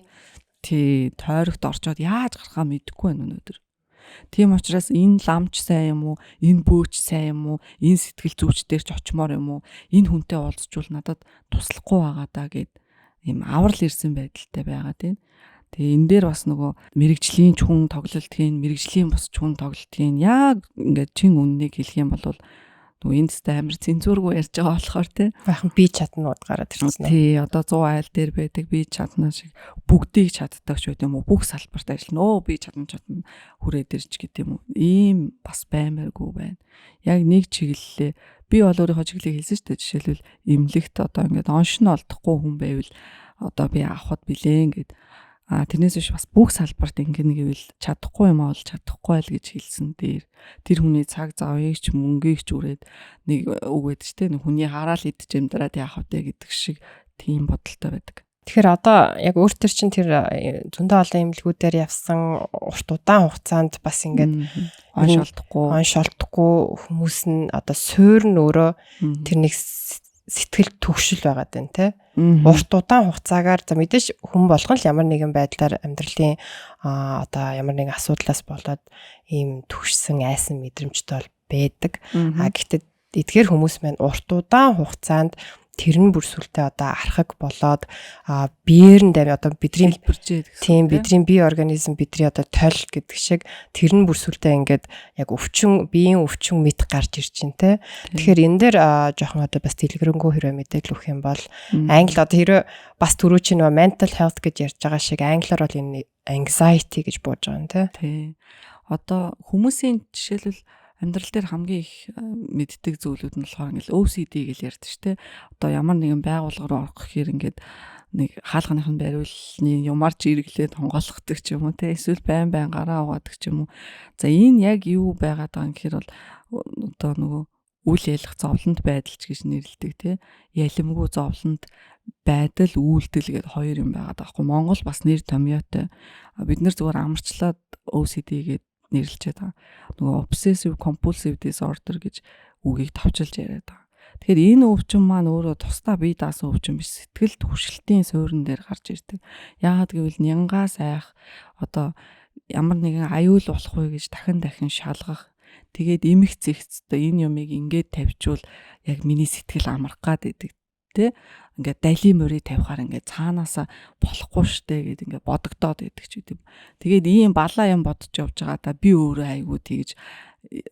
тий тойрогт орчоод яаж гарахаа мэдэхгүй байна өнөөдөр. Тийм учраас энэ ламч сайн юм уу? Энэ бөөч сайн юм уу? Энэ сэтгэл зүйч дээр ч очимоор юм уу? Энэ хүнтэй уулзчвал надад туслахгүй байгаа даа гэд ийм аврал ирсэн байдалтай байгаа тийм. Тэгээ энэ дээр бас нөгөө мэрэгжлийн хүн тоглолтын, мэрэгжлийн бус хүн тоглолтын яг ингээд чин үннийг хэлэх юм бол нөгөө энэ дэстэй амар цензуургүй ярьж байгаа болохоор тийм. Баахан би чаднууд гараад ирсэн. Тий, одоо 100 айл дээр байдаг би чадна шиг бүгдийг чаддаг ч байт юм уу? Бүх салбарт ажиллана. Би чадна хүрээд ирж гэдэг юм уу? Ийм бас баймааргүй байна. Яг нэг чиглэлээ би бол өөрийнхөө чиглэлийг хэлсэн шүү дээ. Жишээлбэл эмнэлэгт одоо ингээд оншин олдохгүй хүн байвал одоо би авахд билээ гэд. Тэрнээс биш бас бүх салбарт ингэнэ гэвэл чадахгүй юм бол чадахгүй л гэж хэлсэн дээр тэр хүний цаг завыг ч мөнгийг ч үрээд нэг үг байдаг ч тийм хүний хараал идэж амьдраад яах вэ гэдэг шиг тийм бодолтой байдаг. Тэгэхээр одоо яг өөртөө чинь тэр зөндөө олон эмнэлгүүдээр явсан урт удаан хугацаанд бас ингээд оншолдохгүй хүмүүс нь одоо суур нь өөрөө тэр нэг сэтгэл төгшил байгаад байна те. Урт удаан хугацаагаар за мэдээж хүн болгон л ямар нэгэн байдлаар амьдралын одоо ямар нэгэн асуудлаас болоод ийм төгшсөн айсан мэдрэмжтэй бол байдаг. Гэхдээ эдгээр хүмүүс маань урт удаан хугацаанд тэр нь бүрсүүлтэй одоо архаг болоод биеэр нь давь одоо бидний тийм бидний бие организм бидний одоо тойл гэдэг шиг тэр нь бүрсүүлтэй ингээд яг биеийн өвчин мэд гарч ирж байна те. Тэгэхээр энэ дээр жоохон одоо бас дэлгэрэнгүй хэрэг мэдээлэл өгөх юм бол англи одоо хэрэг бас түрүү чинь нөгөө mental health гэж ярьж байгаа шиг англиар бол энэ anxiety гэж бууж байгаа юм те. Тий. Одоо хүмүүсийн жишээлбэл амьдрал дээр хамгийн их мэддэг зүйлүүд нь болохоор ингээл OCD гэж ярьдаг шүү дээ. Одоо ямар нэгэн байгууллага руу орох гэхээр ингээд нэг хаалганыхын бариулны юмар ч эргэлээд хонгоолгодог ч юм уу те эсвэл байн гараа угаадаг ч юм уу. За энэ яг юу байгаад байгаа юм гэхээр бол одоо нөгөө үйл ялах зовлонт байдал ч гэж нэрлэдэг те. Ялимгүй зовлонт байдал үйлдэл гэдэг хоёр юм байгаад байгаа хгүй. Монгол бас нэр томьёотой. Бид нэр зүгээр амарчлаад OCD гэдэг нэрлэж байгаа. Нөгөө obsessive compulsive disorder гэж үгийг товчилж яриад байгаа. Тэгэхээр энэ өвчин маань өөрөө тусдаа бие даасан өвчин биш, сэтгэл түгшилтийн суурин дээр гарч ирдэг. Яагаад гэвэл нянгаас айх одоо ямар нэгэн аюул болох вэ гэж дахин шалгах. Тэгээд эмх зэгцтэй энэ юмыг ингээд тавьчвал яг миний сэтгэл амрах гад байдаг. Тэ ингээд дайли мөрийг тавихаар ингээд цаанаасаа болохгүй штэ гэд ингээд бодогдоод байдаг ч гэдэм. Тэгээд ийм балаа юм бодож явж байгаа да би өөрөө айгуу тэгж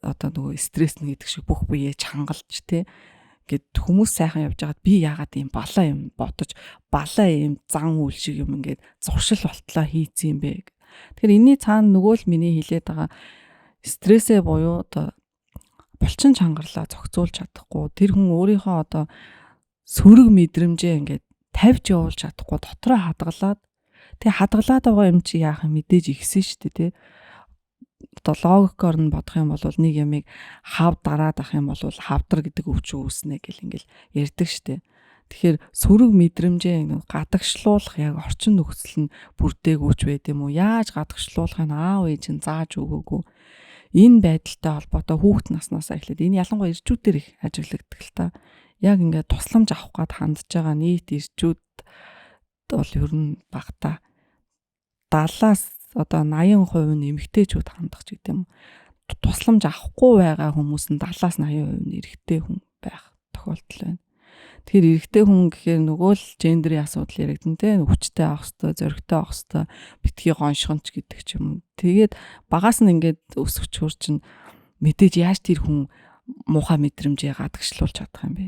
одоо нөгөө стресс нэг гэдэг шиг бүх биеэ чангалж тэ гэд хүмүүс сайхан явж байгаад би яагаад ийм балаа юм бодож балаа ийм зан үйл шиг юм ингээд зуршил болтлоо хийцэн юм бэ. Тэгэхээр энэний цаана нөгөө л миний хэлээд байгаа стрессээ буюу одоо булчин чангарлаа зохицуулж чадахгүй тэр хүн өөрийнхөө одоо сөрөг мэдрэмжээ ингээд тавьж явуулж чадахгүй дотроо хадгалаад тэгээ хадгалаад байгаа юм чи яах юм мэдээж ихсэн шүү дээ тий. Одоо логикоор нь бодох юм бол нэг ямыг хав дараад ах юм бол хавдар гэдэг өвчин үүснэ гэл ингээл ярьдаг шүү дээ. Тэгэхээр сөрөг мэдрэмжээ гадагшлуулах яг орчин нөхцөл нь бүрдээгүйч байд юм уу? Яаж гадагшлуулахыг аав ээж нь зааж өгөөгүй. Энэ байдалтай холбоотой хүүхэд наснаас эхлээд энэ ялангуяа ирчүүдээр их ажиглагддаг л та. Яг ингээд тусламж авах гад хандж байгаа нийт ирчүүд бол ер нь багтаа 70-аас одоо 80% нь эмэгтэйчүүд хандах ч гэдэг юм. Тусламж авахгүй байгаа хүмүүс нь 70-аас 80% нь эрэгтэй хүн байх тохиолдол байна. Тэгэхээр эрэгтэй хүн гэхээр нөгөө л гендерийн асуудал яригдэн тэ өвчтэй авах хэвээр, зоригтой авах хэвээр, битгий гоншгонч гэдэг ч юм. Тэгээд багаас нь ингээд өсөж хурчин мэдээж яаж тэр хүн муухай мэдрэмжээ гадагшлуулж чадах юм бэ?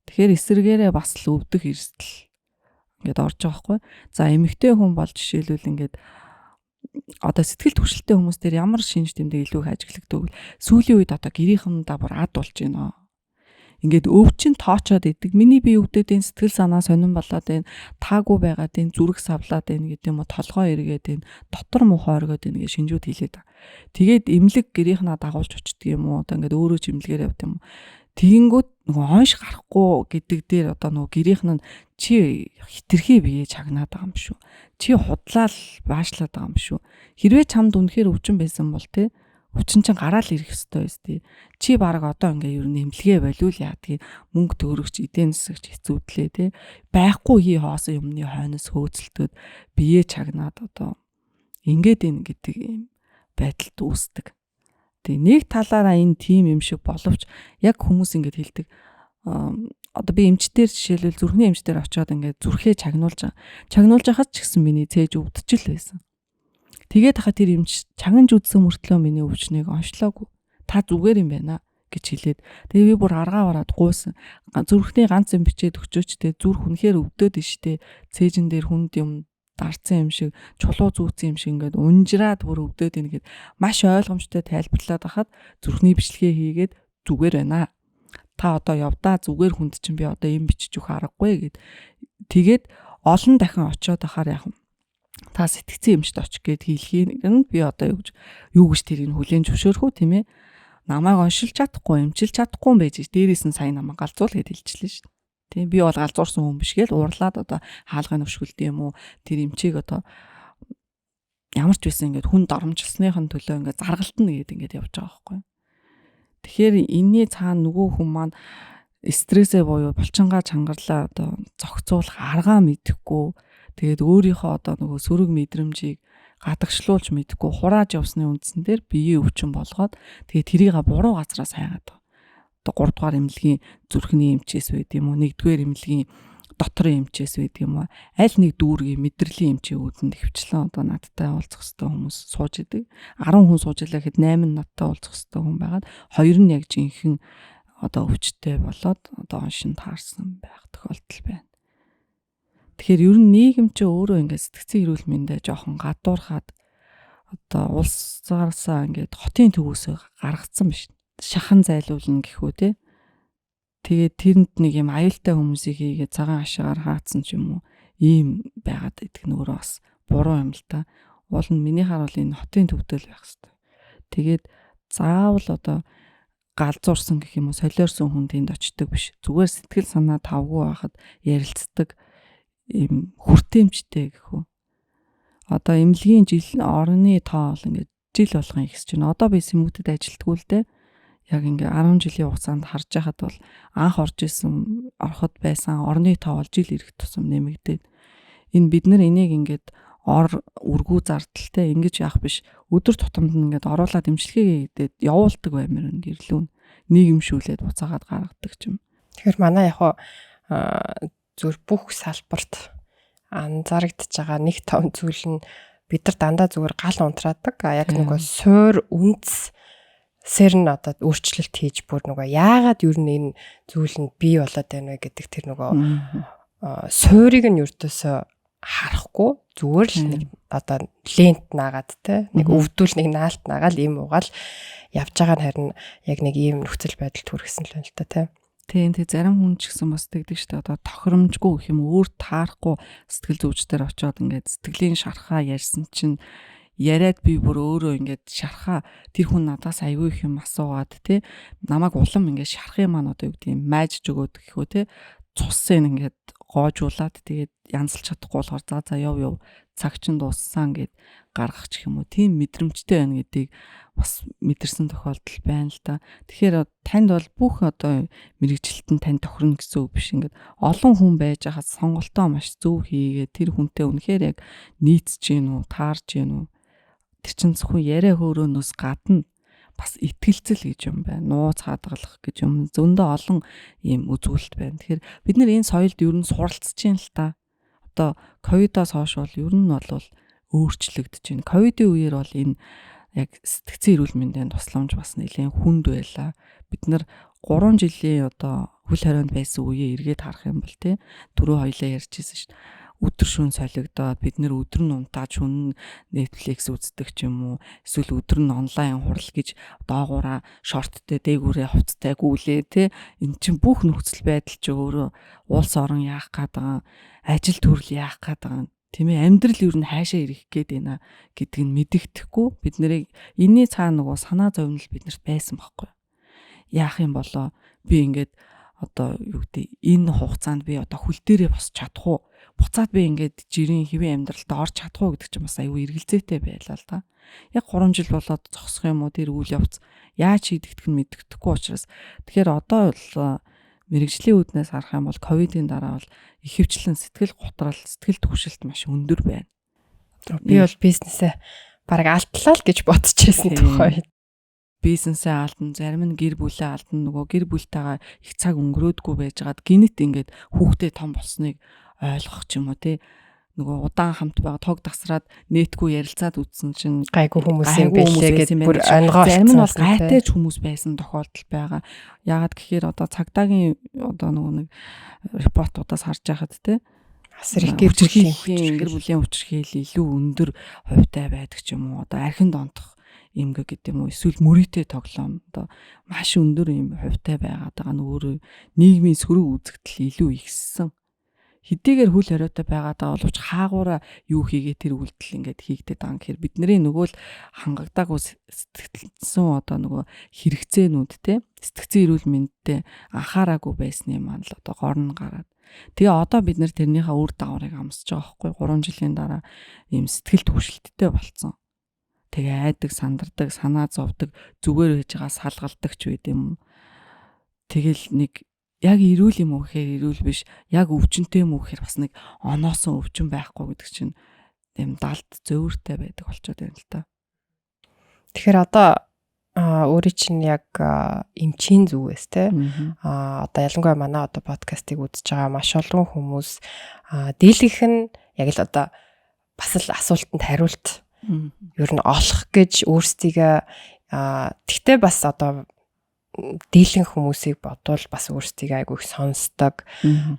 Тэгэхээр эсэргээрээ бас л өвдөх эрсдэл ингээд орж байгаа хгүй. За эмэгтэй хүн бол жишээлбэл ингээд одоо сэтгэл түгшилтэй хүмүүс дээр ямар шинж тэмдэг илүү их ажиглагддаг вэ? Сүүлийн үед одоо гэрийнхэн давар ад болж байна. Ингээд өвчин тоочоод идэг. Миний бие өвдөд энэ сэтгэл санаа сонирн болоод энэ таагүй байгаад энэ зүрх савлаад энэ гэдэг юм уу толгой эргээд энэ дотор муухай оргоод энэ гэж шинжүүд хэлээд. Тэгээд эмнэлэг гэрийнхнаа дагуулж очдөг юм уу? Одоо ингээд өөрөө ч эмнэлгээр явд юм уу? Тэгэнгүүт нөгөө онш гарахгүй гэдэг дээр одоо нөгөө гэрийнх нь чи хитрхи бие чагнаад байгаа юм шүү. Чи худлаал баашлаад байгаа юм шүү. Хэрвээ чамд үнэхээр өвчин байсан бол те өвчин чинь гараал ирэх ёстой байсти. Чи баг одоо ингээ ер нь эмнэлгээ болиул яадгийг мөнгө төгрөгч эдийн засагч хэцүүдлээ те. Байхгүй хий хоосон юмны хойноос хөөцөлтөд бие чагнаад одоо ингээд ин гэдэг юм байдалд үүсдэг. Тэгээ нэг талаараа энэ тийм юм шиг боловч яг хүмүүс ингэж хэлдэг. Одоо би эмчтэр жишээлбэл зүрхний эмчтэр очиод ингээд зүрхээ чагнуулж хахад ч гэсэн миний цээж өвдөж л байсан. Тэгээд хахад тэр эмч чагнаж үдсэн мөртлөө миний өвчнийг оншлоогүй. Та зүгээр юм байна гэж хэлээд тэгээ би бүр аргаа бараад гуйсан. Зүрхний ганц юм бичээд өгчөөчтэй зүрх үнэхээр өвдөд штэ. Цээжин дээр хүнд юм дарцсан юм шиг чулуу зүүцсэн юм шиг ингээд унжраад бүр өвдөд ийн гэд маш ойлгомжтой тайлбарлаад хахад зүрхний бичлэгээ хийгээд зүгээр байна. Та одоо явдаа зүгээр хүнд чинь би одоо юм бичиж өгөх аргагүй гэд тэгээд олон дахин очиод ахаар яах вэ? Та сэтгцэн юмшд очих гээд хэлхийг би одоо юу гэж тэрийг хүлээн зөвшөөрөх үү тийм ээ? Намайг оншилж чадахгүй, эмчилж чадахгүй юм байж. Дээрээс нь сайн намайг галзуул гэд хэлчихлээ шүү. Тийм би бол галзуурсан хүн биш гээл уурлаад одоо хаалганы өвшгөлтэй юм уу тэр эмчийг одоо ямар ч байсан ингээд хүн доромжилсныхын төлөө ингээд заргалтна гэдэг ингээд явж байгаа байхгүй. Тэгэхээр энэний цаана нөгөө хүн маань стрессээ буюу булчингаа чангарлаа одоо зохицуулах аргаа мэдэхгүй тэгээд өөрийнхөө одоо нөгөө сөрөг мэдрэмжийг гадагшлуулж мэдэхгүй хурааж явсны үндсэн дээр биеийн өвчин болгоод тэгээд тэрийг буруу газраас хайгаад 3 дугаар эмнэлгийн зүрхний эмчээс байд юм уу 1-р эмнэлгийн доторын эмчээс байд юм уу аль нэг дүүргийн мэдрэлийн эмчийн үүдэнд хөвчлэн одоо надтай уулзах хэвээр хүмүүс сууж идэг 10 хүн сууж илаа гэхэд 8 надтай уулзах хэвээр хүн байгаад 2 нь яг жинхэнэ одоо өвчтэй болоод одоо оншин таарсан байх тохиолдол байна. Тэгэхээр ер нь нийгэм чи өөрөө ингээд сэтгцэн эрүүл мэндэ жоохон гадуурхаад одоо улсаасаа ингээд хотын төвөөсөө гаргацсан биш. Шахан зайлуулна гэхүү те. Тэгээд тэрэнд нэг юм аюултай хүмүүсийг хийгээд цагаан хашаагаар хаацсан ч юм уу ийм байгаад идэх нь өөрөө бас буруу юм л та. Уул нь миний харуул энэ хотын төвдөл байх хэвээр. Тэгээд заавал одоо галзуурсан гэх юм уу солиорсон хүн тэнд очдөг биш. Зүгээр сэтгэл санаа тавгүй байхад ярилцдаг ийм хүртээмжтэй гэхүү. Одоо эмнэлгийн жил орны тоо бол ингээд жил болгон ихсэж байна. Одоо би Сэмэгтэд ажилтгүй л дээ. Яг ингээ 10 жилийн хугацаанд харж байхад бол анх орж исэн ороход байсан орны тоо бол жил ирэх тусам нэмэгдээд энэ бид нар энийг ингээд үргүү зардалтай ингэж яах биш өдөр тутамд ингээд оруулаад эмчилгээ хийгээд явуулдаг баймаар нь гэрлүүн нийгэмшүүлээд буцаагаад гаргадаг юм. Тэгэхээр манай яг зүр бүх салбарт анзаарэгдэж байгаа нэг том зүйл нь бид нар дандаа зүгээр гал унтраадаг. Яг нөгөө суур үндэс сэр нь одоо өөрчлөлт хийж бүр нөгөө яагаад юу нэг зүйл нь бий болоод байна вэ гэдэг тэр нөгөө суурийг нь өртөөсөө харахгүй зүгээр л нэг одоо лент наагаад те нэг өвдөл нэг наалт наагаал им угаал явж байгаа нь харин яг нэг ийм нөхцөл байдалд хүргэсэн л байна л та те. Тийм зарим хүн ч гэсэн бас тэгдэг шүү дээ. Одоо тохиромжгүй гэх юм өөр таарахгүй сэтгэл зүйчдэр очиод ингээд сэтгэлийн шархаа ярьсан чинь яриад би бүр өөрөө ингээд шархаа тэр хүн надаас аягүй их юм асуугаад те намайг улам ингээд шархын маань одоо юу гэдэг юм майжж өгөөд гэхүү те цусын ингээд гоожуулаад тэгээд янзлж чадахгүй болохоор за яв цаг чин дууссан гэд гаргах ч юм уу тийм мэдрэмжтэй байна гэдгийг бас мэдэрсэн тохиолдол байна л да. Тэгэхээр танд бол бүх одоо мэрэгжилтэн тань тохирно гэсэн үг биш. Ингээд олон хүн байж хаад сонголтоо маш зөв хийгээд тэр хүнтэй үнэхээр яг нийцж гин үү, таарж гин үү. Тэр чин зөвхөн яриа хөөрөөнөөс гадна бас итгэлцэл гэж юм байна. Нууц хадгалах гэж юм зөндөө олон ийм үзүүлэлт байна. Тэгэхээр бид нэр энэ соёлд ер нь суралцж гин л та. Одоо ковидоос хойш бол ер нь бол өөрчлөгдөж байна. Ковидын үеэр бол энэ яг сэтгцэн эрүүл мэндийн тусламж бас нэлээд хүнд байлаа. Бид нар 3 жилийн одоо хөл хорионд байсан үеэ эргээд харах юм бол тий түрүү хоёлаа ярьжсэн шүү дээ. Өдөр шөнө солигдоод бид нэр өдөр нь унтааж шөнө Netflix үздэг ч юм уу эсвэл өдөр нь онлайн хурал гэж доогуура шорттэй дээгүүрээ хувцтай гүйлээ тий эн чинь бүх нөхцөл байдал чи өөрөө улс орон яах гээд байгаа ажил төрөл яах гээд байгаа тийм ээ амьдрал юу н хаашаа ирэх гээд байна гэдгийг нь мэдэгдэхгүй бид нарыг энэний цаана нөгөө санаа зовнил биднэрт байсан байхгүй яах юм болоо би ингээд одоо юу гэдэг энэ хугацаанд би одоо хөл дээрээ босч чадах уу буцаад би ингээд жирийн хэвэн амьдралд орж чадах уу гэдэг чинь бас аюу эргэлзээтэй байлаа л да. Яг 3 жил болоод зогсох юм уу тэр үйл явц яаж хийдэгдэх нь мэддэхгүй учраас тэгэхээр одоо бол мэрэгжлийн үүднээс харах юм бол ковидын дараа бол ихэвчлэн сэтгэл готрал, сэтгэл түгшилт маш өндөр байна. Би бол бизнесээ бараг алтлаа л гэж бодчихсон тухай. Бизнесээ алдна, зарим нь гэр бүлээ алдна, нөгөө гэр бүлтэйгээ их цаг өнгөрөөдгүй байжгаад гинэт ингээд хүүхдээ том болсныг ойлгох ч юм уу тий. Нөгөө удаан хамт байгаа тог тасраад нэтгүй ярилцаад үтсэн чинь гайгүй хүмүүс юм бэлээ гэж бүр онгоо зарим нь бол гайтай ч хүмүүс байсан тохиолдол байгаа. Яагаад гэхээр одоо цагдаагийн одоо нөгөө нэг репортуудаас харж байхад тий асар их гэр бүлийн хүчирхийл илүү өндөр хувьтай байдаг ч юм уу. Одоо архинд онтох эмгэг гэдэг юм уу эсвэл мөрийтэй тоглоом одоо маш өндөр юм хувьтай байгаад байгаа нь өөрөө нийгмийн сөрөг үзэгдэл илүү ихссэн. Хэдийгээр хүл хориотой байгаадаа боловч хаагуура юу хийгээ тэр үйлдэл ингээд хийгдэт байгаа юм гэхээр бидний нөгөө л хангагдаагүй сэтгэлдсэн одоо нөгөө хэрэгцээнүүд те сэтгцэн эрүүл мэндэд анхаараагүй байсны маань л одоо горн гараад тэгээ одоо бид нэр тэрнийхээ үр дагаврыг амсаж байгаа байхгүй 3 жилийн дараа ийм сэтгэл төвшөлттэй болцсон. Тэгээ айдаг, сандардаг, санаа зовдөг, зүгээр байж байгаа салгалдаг ч байд юм. Тэгэл нэг яг эрүүл юм уу гэхээр эрүүл биш, яг өвчнөтэй юм уу гэхээр бас нэг оноосон өвчин байхгүй гэдэг чинь юм далд зөөвөртэй байдаг болчиход байна л та. Тэгэхээр одоо өөрийн чинь яг эмчийн зүгээс те одоо ялангуяа манай одоо подкастыг үзэж байгаа маш олон хүмүүс дийлгэх нь яг л одоо бас л асуултанд хариулт ер нь олох гэж өөрсдийгөө тэгтээ бас одоо дийлэн хүмүүсийг бодвол бас өөрсдийгөө айгүй их сонсдог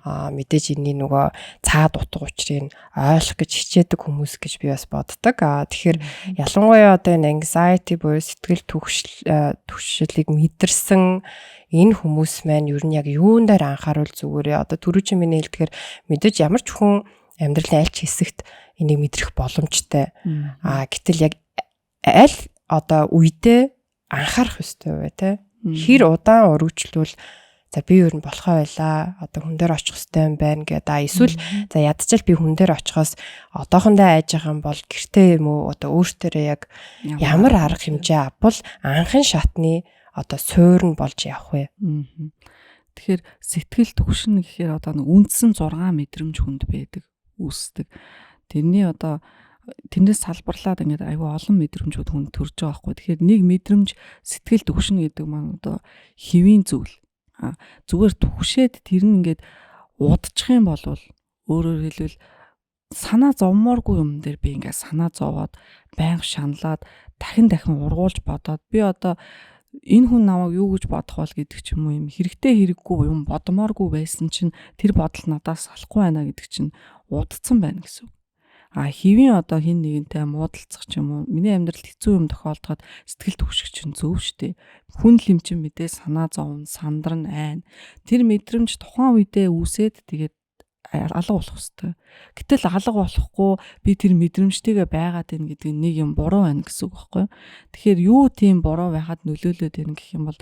мэдээж энэний нөгөө цаад утга учрыг ойлгох гэж хичээдэг хүмүүс гэж би бас боддог. Тэгэхээр ялангуяа одоо энэ anxiety буюу сэтгэл түгшлийг мэдэрсэн энэ хүмүүс маань ер нь яг юун дээр анхааруул зүгээрээ одоо түрүү чи миний хэлдгээр мэдээж ямар ч хүн амьдралын аль ч хэсэгт энийг мэдрэх боломжтой. Гэтэл яг аль одоо үедээ анхаарах ёстой бай тээ. Хэр удаан өргөжлөвл за би ер нь болохоо байлаа. Одоо хүн дээр очих ёстой юм байна гэдэг. Эсвэл за ядчил би хүн дээр очихоос одоохондоо айж байгаа юм бол гэртээ юм уу одоо өөртөө яг ямар арга хэмжээ авбал анхын шатны одоо суурь нь болж явах вэ? Тэгэхээр сэтгэл түгшин гэхээр одоо үндсэн 6 мэдрэмж хүнд байдаг, үүсдэг. Тэрний одоо тэрнээс салбарлаад ингээд аюу олон мэдрэмжүүд хүнд төрж байгаа байхгүй. Тэгэхээр нэг мэдрэмж сэтгэл түгшин гэдэг маань одоо хэвийн зүйл. Зүгээр түгшээд тэр нь ингээд удчих юм бол өөрөөр хэлбэл санаа зовмооргүй юм дээр би ингээд санаа зовоод байнга шаналаад дахин ургуулж бодоод би одоо энэ хүн намайг юу гэж бодох бол гэдэг ч юм уу юм хэрэгтэй хэрэггүй юм бодмооргүй байсан чинь тэр бодол надаас салахгүй байна гэдэг чинь удцсан байна гэсэн үг. Хэвийн одоо хин нэгэнтэй муудалцах ч юм уу миний амьдралд хэцүү юм тохиолдоход сэтгэл түгших чинь зөв штэ. Хүн л юм чинь мэдээ санаа зовн, сандран айн. Тэр мэдрэмж тухайн үедээ үүсээд тэгээд алга болох хэвээр. Гэтэл алга болохгүй би тэр мэдрэмжтэйгээ байгаад байна гэдэг нэг юм буруу байна гэсэн үг байхгүй. Тэгэхээр юу тийм буруу байхад нөлөөлөд байна гэх юм бол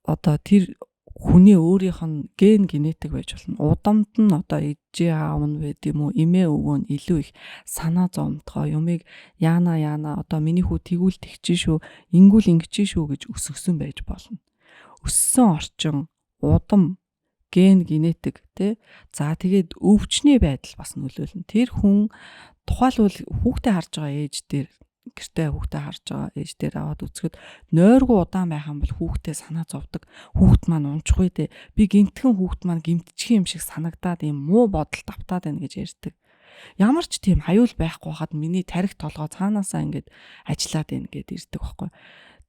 одоо тэр хүний өөрийнх нь ген генетик байж болно. Удамд нь одоо ээжээ аав нь байд юм уу, эмээ өвөө нь илүү их санаа зовмтгоо юмыг яана одоо миний хүү тэгүүл тэгчин шүү, ингүүл ингэж шүү гэж өсгсөн байж болно. Өссөн орчин, удам, ген генетик тий. За тэгээд өвчний байдал бас нөлөөлнө. Тэр хүн тухайлбал хүүхдээ харж байгаа ээж дээр гэртээ хүүхдээ харж байгаа ээж дээр аваад үзэхэд нойргүй удаан байх юм бол хүүхдээ санаа зовдөг. Хүүхд маань унчих үедээ би гинтхэн хүүхд маань гимтчих юм шиг санагдаад юм муу бодолд автаад байна гэж ярьдаг. Ямар ч тийм аюул байхгүй хаад миний тарих толгой цаанаасаа ингээд ажиллаад байна гэд ирдэг байхгүй.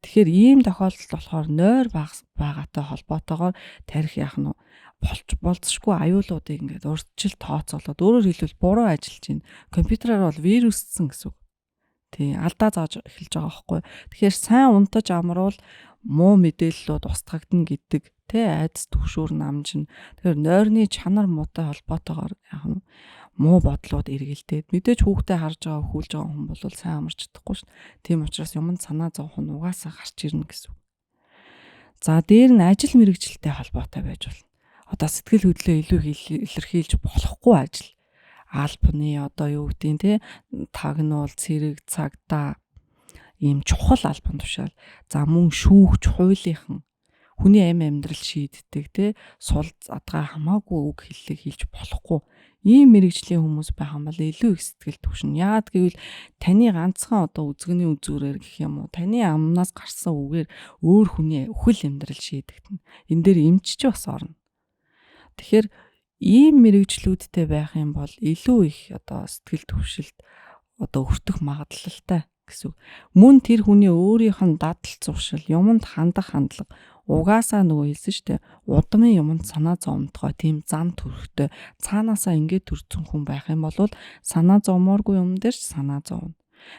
Тэгэхээр ийм тохиолдолд болохоор нойр байгаатай холбоотойгоор тарих яах нь болцшгүй аюулуудыг ингээд урьдчил тооцоолоод өөрөөр хэлбэл буруу ажиллаж байна. Компьютераар бол вируссэн гэсэн үг. Тий, алдаа зааж эхэлж байгаа байхгүй. Тэгэхээр сайн унтаж амруул муу мэдээллүүд устгагдана гэдэг тий айдас түгшүүр намжин. Тэгэхээр нойрны чанар муутай холбоотойгоор яг нь муу бодлууд эргэлдээд мэдээж хүүхдээ харж байгаа өхүүлж байгаа хүн бол сайн амарч чадахгүй шүү. Тийм учраас юмд санаа зовх нь угаасаа гарч ирнэ гэсэн үг. За дээр нь ажил мэргэжилтэй холбоотой байж болно. Одоо сэтгэл хөдлөлөө илүү илэрхийлж болохгүй ажил. Албаны одоо юу гэдгийг те тагнуул, цэрэг, цагдаа ийм чухал албан тушаал. За мөн шүүгч, хуулийнхан хүний амьдрал шийддэг те сул задгаа хамаагүй үг хэллэг хэлж болохгүй. Ийм мэрэгжлийн хүмүүс байх юм бол илүү их сэтгэл түгшин. Яагаад гэвэл таны ганцхан одоо үзэгний үзүүрээр гэх юм уу таны амнаас гарсан үгээр өөр хүний өхөл амьдрал шийдэгдэнэ. Энэ дээр эмч ч бас орно. Тэгэхээр ийм мэрэгжлүүдтэй байх юм бол илүү их одоо сэтгэл түвшилт одоо өртөх магадлалтай гэсэн. Мөн тэр хүний өөрийнх нь дадал зуршил, юмд хандах хандлага угаасаа нөгөө хэлсэн шүү дээ. Удмын юмд санаа зовмтгой тийм зам төрхтэй цаанаасаа ингээд төрсөн хүн байх юм бол санаа зовмооргүй юм дээр ч санаа зовно.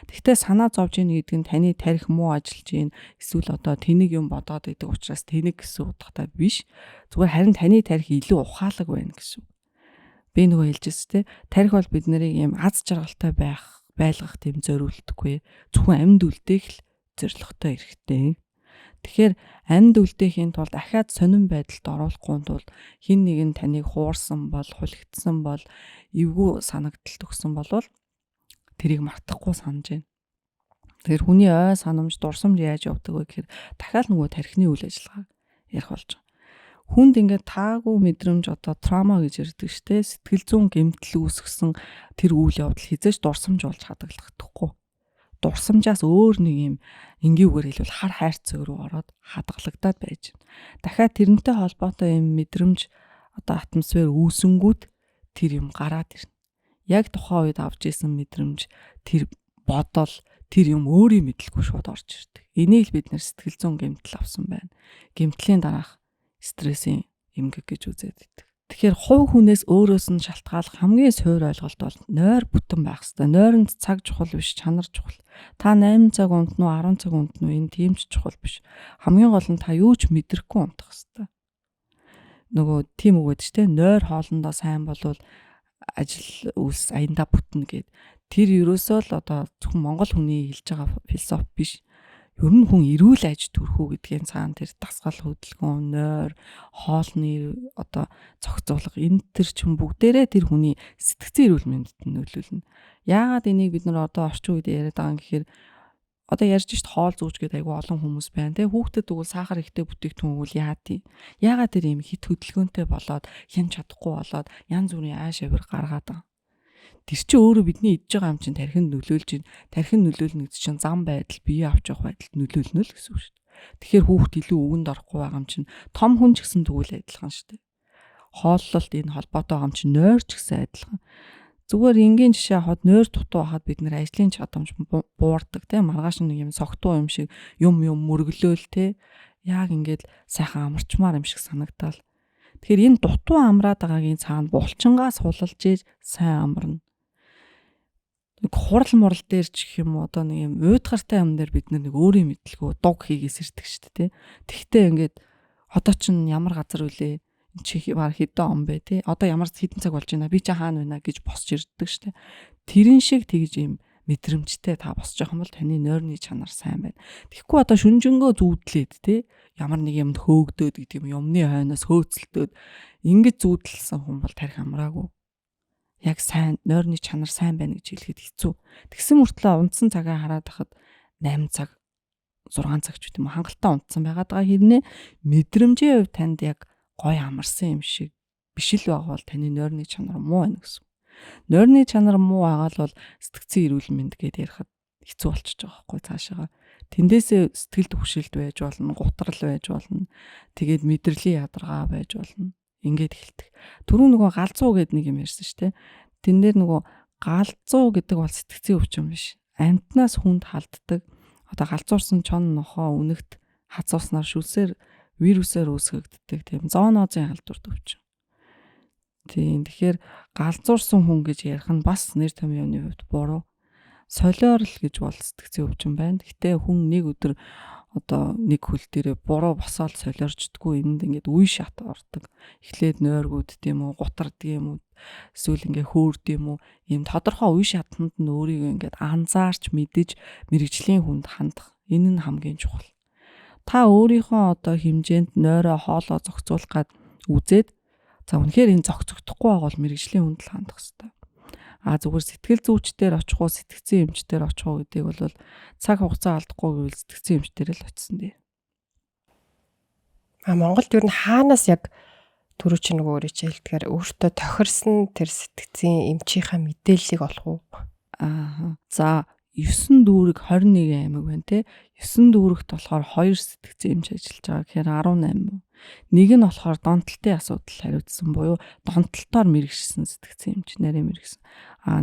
Тэгвэл санаа зовж ийн гэдэг нь таны тарих муу ажиллаж ийн эсвэл одоо тэнэг юм бодоод идэг учраас тэнэг гэсэн утгатай биш. Зүгээр харин таны тарих илүү ухаалаг байна гэсэн. Би нөгөө хэлжсэн те тарих бол бид нарыг юм аз жаргалтай байлгах тийм зориултгүй. Зөвхөн амьд үлдээх л зорилготой эрэхтэй. Тэгэхээр амьд үлдээхийн тулд дахиад сонирн байдалд оруулахгүй тул хин нэг нь таныг хуурсан бол хулигдсан бол эвгүй санагдалт өгсөн болвол тэрийг мартахгүй санаж байна. Тэгэхээр хүний ой санамж дурсамж яаж явдаг вэ гэхээр дахиад нөгөө тархины үйл ажиллагаа ярих болж байгаа. Хүнд ингээд таагүй мэдрэмж одоо траума гэж ярьдаг штэ сэтгэл зүйн гэмтэл үүсгэсэн тэр үйл явдал хизээч дурсамж болж хадгалахдаггүй. Дурсамжаас өөр нэг юм энгийгээр хэлбэл хар хайрцаг руу ороод хадгалагдаад байж байна. Дахиад тэрнтэй холбоотой юм мэдрэмж одоо атмосфер үүсэнгүүт тэр юм гараад ирнэ. Яг тухайн үед авч исэн мэдрэмж тэр бодол тэр юм өөрийн мэдлгүй шууд орж ирдэг. Энийг л бид нэр сэтгэл зүйн гэмтэл авсан байна. Гэмтлийн дараах стрессийн эмгэг гэж үзээд байдаг. Тэгэхээр хувь хүнээс өөрөөс нь шалтгаалах хамгийн суур ойлголт бол нойр бүтэн байх хэрэгтэй. Нойронд цаг чухал биш, чанар чухал. Та 8 цаг унтнуу, 10 цаг унтнуу энэ тийм ч чухал биш. Хамгийн гол нь та юу ч мэдрэхгүй унтах хэрэгтэй. Нөгөө тийм үгээд ч тийм нойр хоолндоо сайн болвол ажил үйлс аяндаа бүтнэ гэд. Тэр ерөөсөө л одоо зөвхөн монгол хүний хэлж байгаа философи биш. Ер нь хүн эрүүл аж төрхөө гэдгийн цаана тэр дасгал хөдөлгөөн, нойр, хоолны одоо зохицуулга энэ төр ч бүгдээрээ тэр хүний сэтгцэн эрүүл мэндэд нөлөөлнө. Яагаад энийг бид нар одоо орчин үед яриад байгаа юм гэхээр одоо ярьж шít хоол зүүж гэдэг айгүй олон хүмүүс байна те хүүхдэд тэгвэл сахар ихтэй бүтээгдэхүүн үл яатий. Яагаад тэр юм хит хөдөлгөөнтэй болоод хянч чадахгүй болоод янз бүрийн ааш авир гаргаад байгаа. Тэр чинь өөрөө бидний идж байгаа юм чинь тархинд нөлөөлж байна. Тархинд нөлөөлнө гэдэг чинь зам байдал, бие авч явах байдалд нөлөөлнө л гэсэн үг шүү дээ. Тэгэхээр хүүхд илүү өвөнд орохгүй байгаа юм чинь том хүн ч гэсэн тэгвэл адилхан шүү дээ. Хооллолт энэ холбоотой байгаа юм чинь нойр ч гэсэн адилхан. Зүгээр энгийн жишээ авахад нойр дутуу байхад бид нэр ажлын чадамж буурдаг тийм маргааш нэг юм согтуу юм шиг юм мөргөлөөл те яг ингээд сайхан амарчмаар юм шиг санагдаал. Тэгэхээр энэ дутуу амраад байгаагийн цаана булчингаас хулалж ээж сайн амарна. Хурал мурал дээр ч гэх юм уу одоо нэг юм уйдгартай юм дээр бид нэг өөрийн мэдлгүй дуг хийгээс ирдэг шүү дээ. Тэгтээ ингээд одоо чинь ямар газар үлээ чи баг хэдэн он бэ те одоо ямар хэдэн цаг болж байна би чи хаана байна гэж босч ирдэг шүү дээ. Тэрэн шиг тэгж юм мэдрэмжтэй та босч явах юм бол таны нойрны чанар сайн байна. Тэгэхгүй одоо шүнжэнгөө зүүдлээд те ямар нэг юмд хөөгдөөд гэдэг юм юмны хойноос хөөцөлтөөд ингэж зүүдлсэн хүн бол тарих амраагүй. Яг сайн нойрны чанар сайн байна гэж хэлэхэд хэцүү. Тэгсэн мөртлөө унтсан цагаа хараад байхад 8 цаг 6 цаг ч үгүй хангалттай унтсан байгаад байгаа хэрнээ мэдрэмжийн хувьд танд яг гой амарсан юм шиг биш л байгаа бол таны нойрны чанар муу байна гэсэн. Нойрны чанар муу байгаа бол сэтгцэн эрүүл мэнд гэдээ ярихад хэцүү болчихж байгаа байхгүй цаашаага. Тэндээсээ сэтгэл түгшилт байж болно, гутрал байж болно. Тэгээд мэдрэлийн ядаргаа байж болно. Ингээд эхэлдэг. Түрүү нөгөө галзуу гэдэг нэг юм ярьсан шүү дээ. Тэн дээр нөгөө галзуу гэдэг бол сэтгцэн өвчин биш. Амтнаас хүнд халддаг. Одоо галзуурсан чон нохоо үнэгт хацууснаар шүлсээр вирусээр үүсгэгддэг тийм зоонозын халдварт өвчин. Тийм тэгэхээр галзуурсан хүн гэж ярих нь бас нэр томьёоны хувьд буруу. Солиорл гэж бол сэтгцэн өвчин байна. Гэтэ хүн нэг өдөр одоо нэг хөл дээрээ буруу босоод солиорчдггүй энд ингээд үе шат ордог. Эхлээд нойргууд тийм үү, гутардаг юм уу, эсвэл ингээд хөөрд юм уу, ийм тодорхой үе шатанд нь өөрийгөө ингээд анзаарч мэдэж мэрэгжлийн хүнд хандах. Энэ нь хамгийн чухал. Та өөрийнхөө одоо хэмжээнд нойроо хоолоо зохицуулах гад үзээд за үнэхээр энэ зохицогдохгүй байгаа бол мэрэгжлийн хүнд л хандах хэрэгтэй. Зүгээр сэтгэл зүйчдээр очих уу, сэтгцэн эмчдэр очих уу гэдгийг бол цаг хугацаа алдахгүй гэвэл сэтгцэн эмчдэр л очисон дээ. Монголд ер нь хаанаас яг түрүү чи нөгөө өөрөө чи хэлдгээр өөртөө тохирсон тэр сэтгцийн эмчийнхаа мэдээллийг олох уу? За 9 дүүрэг 21 аймаг байна те. 9 дүүрэгт болохоор 2 сэтгцэн эмч ажиллаж байгаа гэхээр 18 мөн. Нэг нь болохоор донтолтын асуудал хариуцсан буюу донтолтоор мэрэгшсэн сэтгцэн эмч нарийн мэрэгсэн.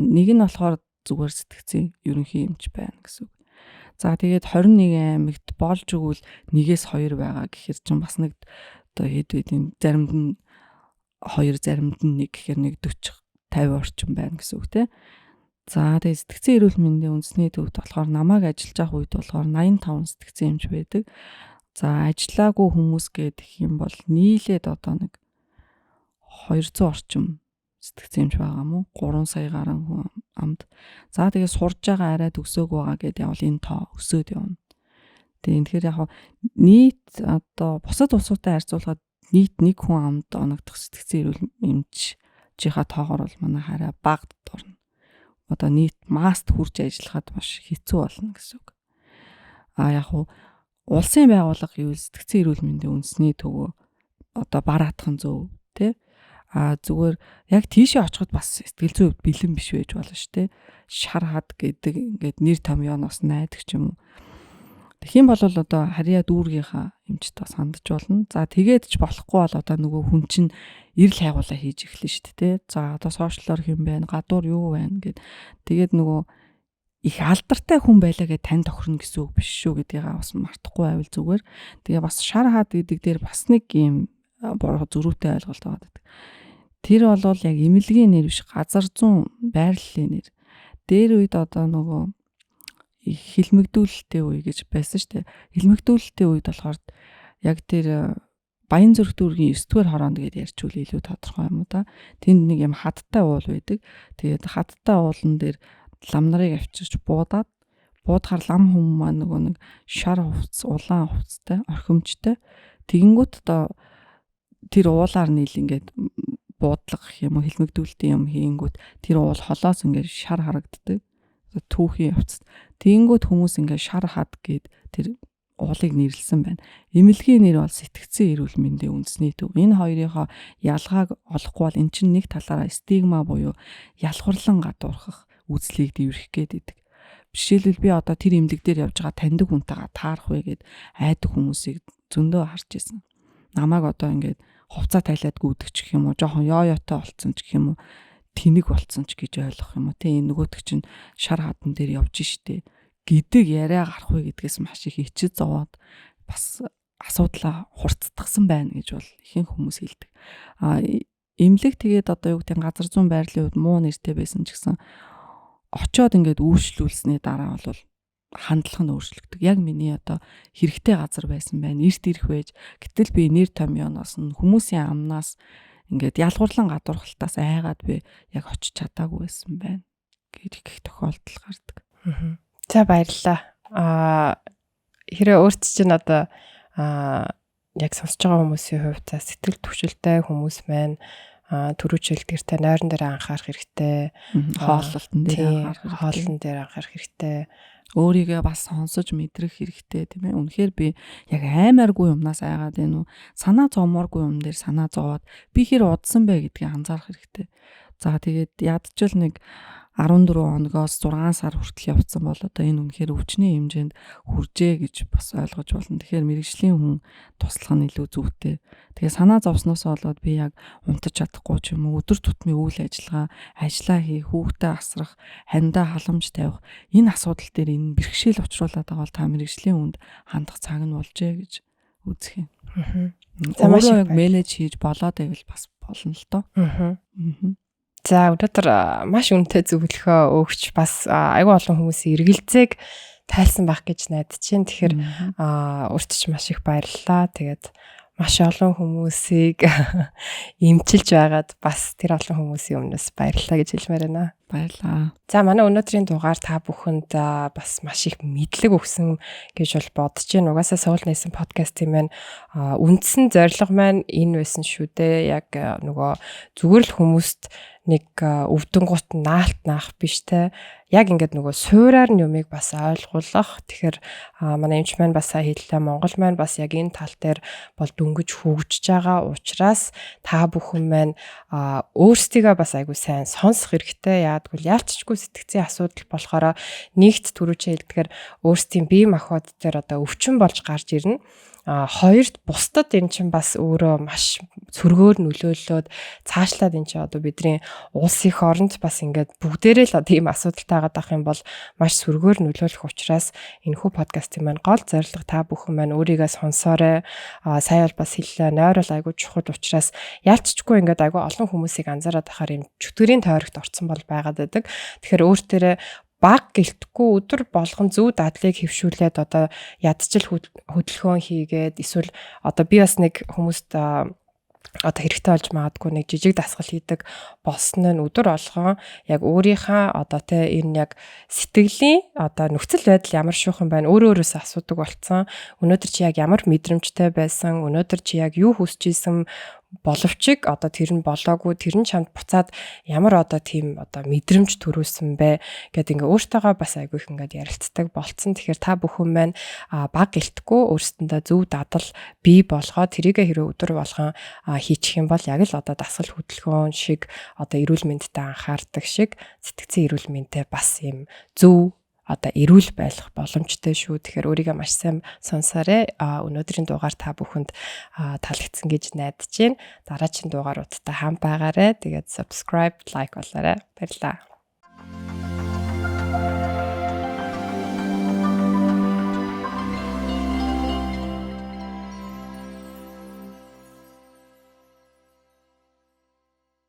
Нэг нь болохоор зүгээр сэтгцэн ерөнхий эмч байна гэсэн үг. За тэгээд 21 аймагт болж өгвөл нэгээс 2 байгаа гэхээр чинь бас нэг одоо хэд үеийн заримд нь 2 заримд нь 1 гэхээр нэг 40 50 орчим байна гэсэн үг те. За тэгээд сэтгцэн эрүүл мэндийн үндэсний төвд болохоор намайг ажиллаж байх үед болохоор 85 сэтгцэн эмч байдаг. За ажиллаагүй хүмүүс гэдэг юм бол нийлээд одоо нэг 200 орчим сэтгцэн эмч байгаа мó 3 сая гаруй хүн амд. За тэгээд сурж байгаа арай төгсөөг байгаа гэдэг явал энэ тоо өсөөд явна. Тэгэхээр яг нийт одоо бусад улсуудтай харьцуулахад нийт нэг хүн амд оногдох сэтгцэн эрүүл эмчийнхаа тоогоор бол манай хараа бага дорно. Одоо нийт маст хүрч ажиллахад маш хэцүү болно гэсэн үг. Яг улсын байгууллага гэвэл сэтгцэн эрүүл мэндийн үндэсний төвөө одоо бараадах нь зөв тий. Зүгээр яг тийшээ очиход бас сэтгэл зүйн хувьд бэлэн биш байж болно шүү дээ. Шар хад гэдэг ингээд нэр томьёоноос найдаг ч юм уу. Тэгхийн бол одоо харьяа дүүргийнхаа эмчтэй бас хандж болно. За тэгээд ч болохгүй бол одоо нөгөө хүн чинь эрэл хайгуулаа хийж эхлэн шүү дээ. За одоо сошиалор хэм байна, гадуур юу байна гэд. Тэгээд нөгөө их алдартай хүн байлаа гэж тань тохирно гэсэн үг биш шүү гэдгийг бас мартахгүй байвал зүгээр. Тэгээ бас шар хад гэдэг дээр бас нэг юм буруу зөрүүтэй ойлголт байгаа гэдэг. Тэр бол яг эмнэлгийн нэр биш, газар зүүн байрлалын нэр. Дээр үед одоо нөгөө хилмигдүүлэлтийн үе гэж байсан шүү дээ. Хилмигдүүлэлтийн үед болохоор яг тэр Баян зүрх дүүргийн 9-р хороонд гэдээ ярьчвал илүү тодорхой юм уу та. Тэнд нэг юм хаттай уул байдаг. Тэгээд хаттай уулан дээр лам нарыг авчирч буудахаар лам хүм маань нөгөө нэг шар хувцас, улаан хувцастай, орхимжтой. Тэгэнгүүт одоо тэр уулаар нийл ингээд буудлага гэх юм уу хилмигдүүлэлтийн юм хийнгүүт тэр уул холоос ингээд шар харагддаг. Түүхийн хувцас. Тэгэнгүүт хүмүүс ингээд шар хад гэд тэр уулыг нэрлсэн байна. Эмнэлгийн нэр бол сэтгцэн эрүүл мэндийн үндэсний төв. Энэ хоёрынхоо ялгааг олохгүй бол эн чинь нэг талаараа стигма буюу ялхурлан гадуурхах үзлийг дэврэх гээд идэг. Жишээлбэл би одоо тэр эмнэлэг дээр явж байгаа таньдаг хүнтэйгээ таарах вэ гэд айдаг хүмүүсийг зөндөө харж ирсэн. Намайг одоо ингээд хувцас тайлаад гүйдэг ч гэх юм уу, жоохон ёоётой болцсон ч гэх юм уу, тэнэг болцсон ч гэж ойлгох юм уу. Тэ энэ нөгөөдөг чинь шар хадан дээр явж штэ гэдэг яриа гарах вэ гэдгээс маш их ичид зовоод бас асуудлаа хурцдагсан байна гэж бол ихэнх хүмүүс хэлдэг. Эмнэлэг тэгээд одоо юу гэдэг газар зүүн байрлалын үед муу нэртэй байсан ч гэсэн очоод ингээд үйлчлүүлсний дараа бол хандлага нь өөрчлөгдөг. Яг миний одоо хэрэгтэй газар байсан байна. Эрт ирэх байж. Гэтэл би нэр томьёоноос нь хүмүүсийн амнаас ингээд ялгуурлан гадуурхалтаас айгаад би яг очиж чадаагүй байсан байна. Гэх их тохиолдол гардаг. За баярлалаа. Хэрэг өөрт чинь одоо яг сонсож байгаа хүмүүсийн хувьд сэтгэл төвшөлтэй хүмүүс маань төрүүчилдгэртэй нойрон дээр анхаарах хэрэгтэй. Хооллолтон дээр анхаарах хэрэгтэй. Өөрийгөө бас сонсож мэдрэх хэрэгтэй тийм ээ. Үнэхээр би яг аймааргүй юмнаас айгаад байна уу? Санаа зовмооргүй юм дээр санаа зовоод би хэр удсан бэ гэдгийг анзаарах хэрэгтэй. За тэгээд ядчил нэг 14 хоногоос 6 сар хүртэл явцсан бол одоо энэ үнэхээр өвчний хэмжээнд хүржээ гэж бас ойлгож болно. Тэгэхээр мэрэгжлийн хүн туслах нь илүү зүйтэй. Тэгээ санаа зовсноос болоод би яг унтаж чадахгүй ч юм уу өдөр тутмын үйл ажиллагаа, ажиллаа хийх, хүүхдээ асрах, хандаа халамж тавих энэ асуудал дээр энэ бэрхшээл учруулад байгаа бол та мэрэгжлийн хүнд хандах цаг нь болжээ гэж үзэх юм. За маш их менеж хийж болоод байвал бас болно л доо. За өнөөдөр маш үнэтэй зөвлөгөө өгч бас аюул олон хүмүүсийн эргэлзээг тайлсан байх гэж найдаж байна. Тэгэхээр өөрт ч маш их баярлалаа. Тэгээд маш олон хүмүүсийг эмчилж байгаад бас тэр олон хүмүүсийн өмнөөс баярлалаа гэж хэлмээр байна. Баярлалаа. За манай өнөөдрийн дугаар та бүхэнд бас маш их мэдлэг өгсөн гэж бол бодож байна. Угаасаа Соул нээсэн подкастын маань үндсэн зорилго маань энэ байсан шүү дээ. Яг нөгөө зүгээр л хүмүүст нэг өвдөнгүүт наах биш те. Яг ингээд нөгөө суураар нь юмыг бас ойлгуулах. Тэгэхээр манай эмч маань бас хэллээ, Монгол маань бас яг энэ тал дээр бол дөнгөж хөгжиж байгаа учраас та бүхэн маань өөрсдийгөө бас айгуу сайн сонсох хэрэгтэй. Яагтвэл яалтчгүй сэтгцийн асуудал болохоор нэгт түрүүчээ хэлдгээр өөрсдийн бие махбод дээр одоо өвчин болж гарч ирнэ. Хоёрт бусдад энэ чинь бас өөрөө маш сөргөөр нөлөөллөд цаашлаад энэ чинь одоо бидний улс их оронд бас ингээд бүгдээрээ л тийм асуудалтай байгаа дах юм бол маш сөргөөр нөлөөлөх учраас энэхүү подкастын маань гол зорилго та бүхэн маань өөрийгөө сонсоорой. Сая бол бас хэллээ, нойр бол айгүй чухал учраас ялцчгүй ингээд айгүй олон хүмүүсийг анзаараад байхаар юм чөтгөрийн тойрогт орцсон бол байгаад байдаг. Тэгэхээр өөртөө баг гэлтэхгүй өдөр болгон зөв дадлыг хөвшүүлээд одоо ядчил хөдөлгөөн хийгээд эсвэл одоо би бас нэг хүмүүст одоо хэрэгтэй болж магадгүй нэг жижиг дасгал хийдэг болсон нь өдөр болгон яг өөрийнхөө одоо тэ энэ яг сэтгэлийн одоо нөхцөл байдал ямар шуухан байна өөрөөсөө асуудаг болцсон. Өнөөдөр чи яг ямар мэдрэмжтэй байсан, өнөөдөр чи яг юу хүсэж исэн боловч одоо тэр нь болоогүй, тэр нь чамд буцаад ямар одоо тийм одоо мэдрэмж төрүүлсэн бэ гэдэг ингээ өөртөөгөө бас айгүй их ингээд ярилцдаг болцсон. Тэгэхээр та бүхэн маань баг гэлтэхгүй өөрсдөндөө зөв дадал бий болгоо тэрийгэ хэрэв өдөр болгон хийчих юм бол яг л одоо дасгал хөдөлгөөн шиг одоо эрүүл мэндэд анхаардаг шиг сэтгцэн эрүүл мэндтэй бас юм зөв одоо эрүүл байх боломжтой шүү. Тэгэхээр өөрийгөө маш сайн сонсоорой. Өнөөдрийн дугаар та бүхэнд таалагдсан гэж найдаж байна. Дараагийн дугааруудтай хамт байгаарай. Тэгээд subscribe, like болоорой. Баярлалаа.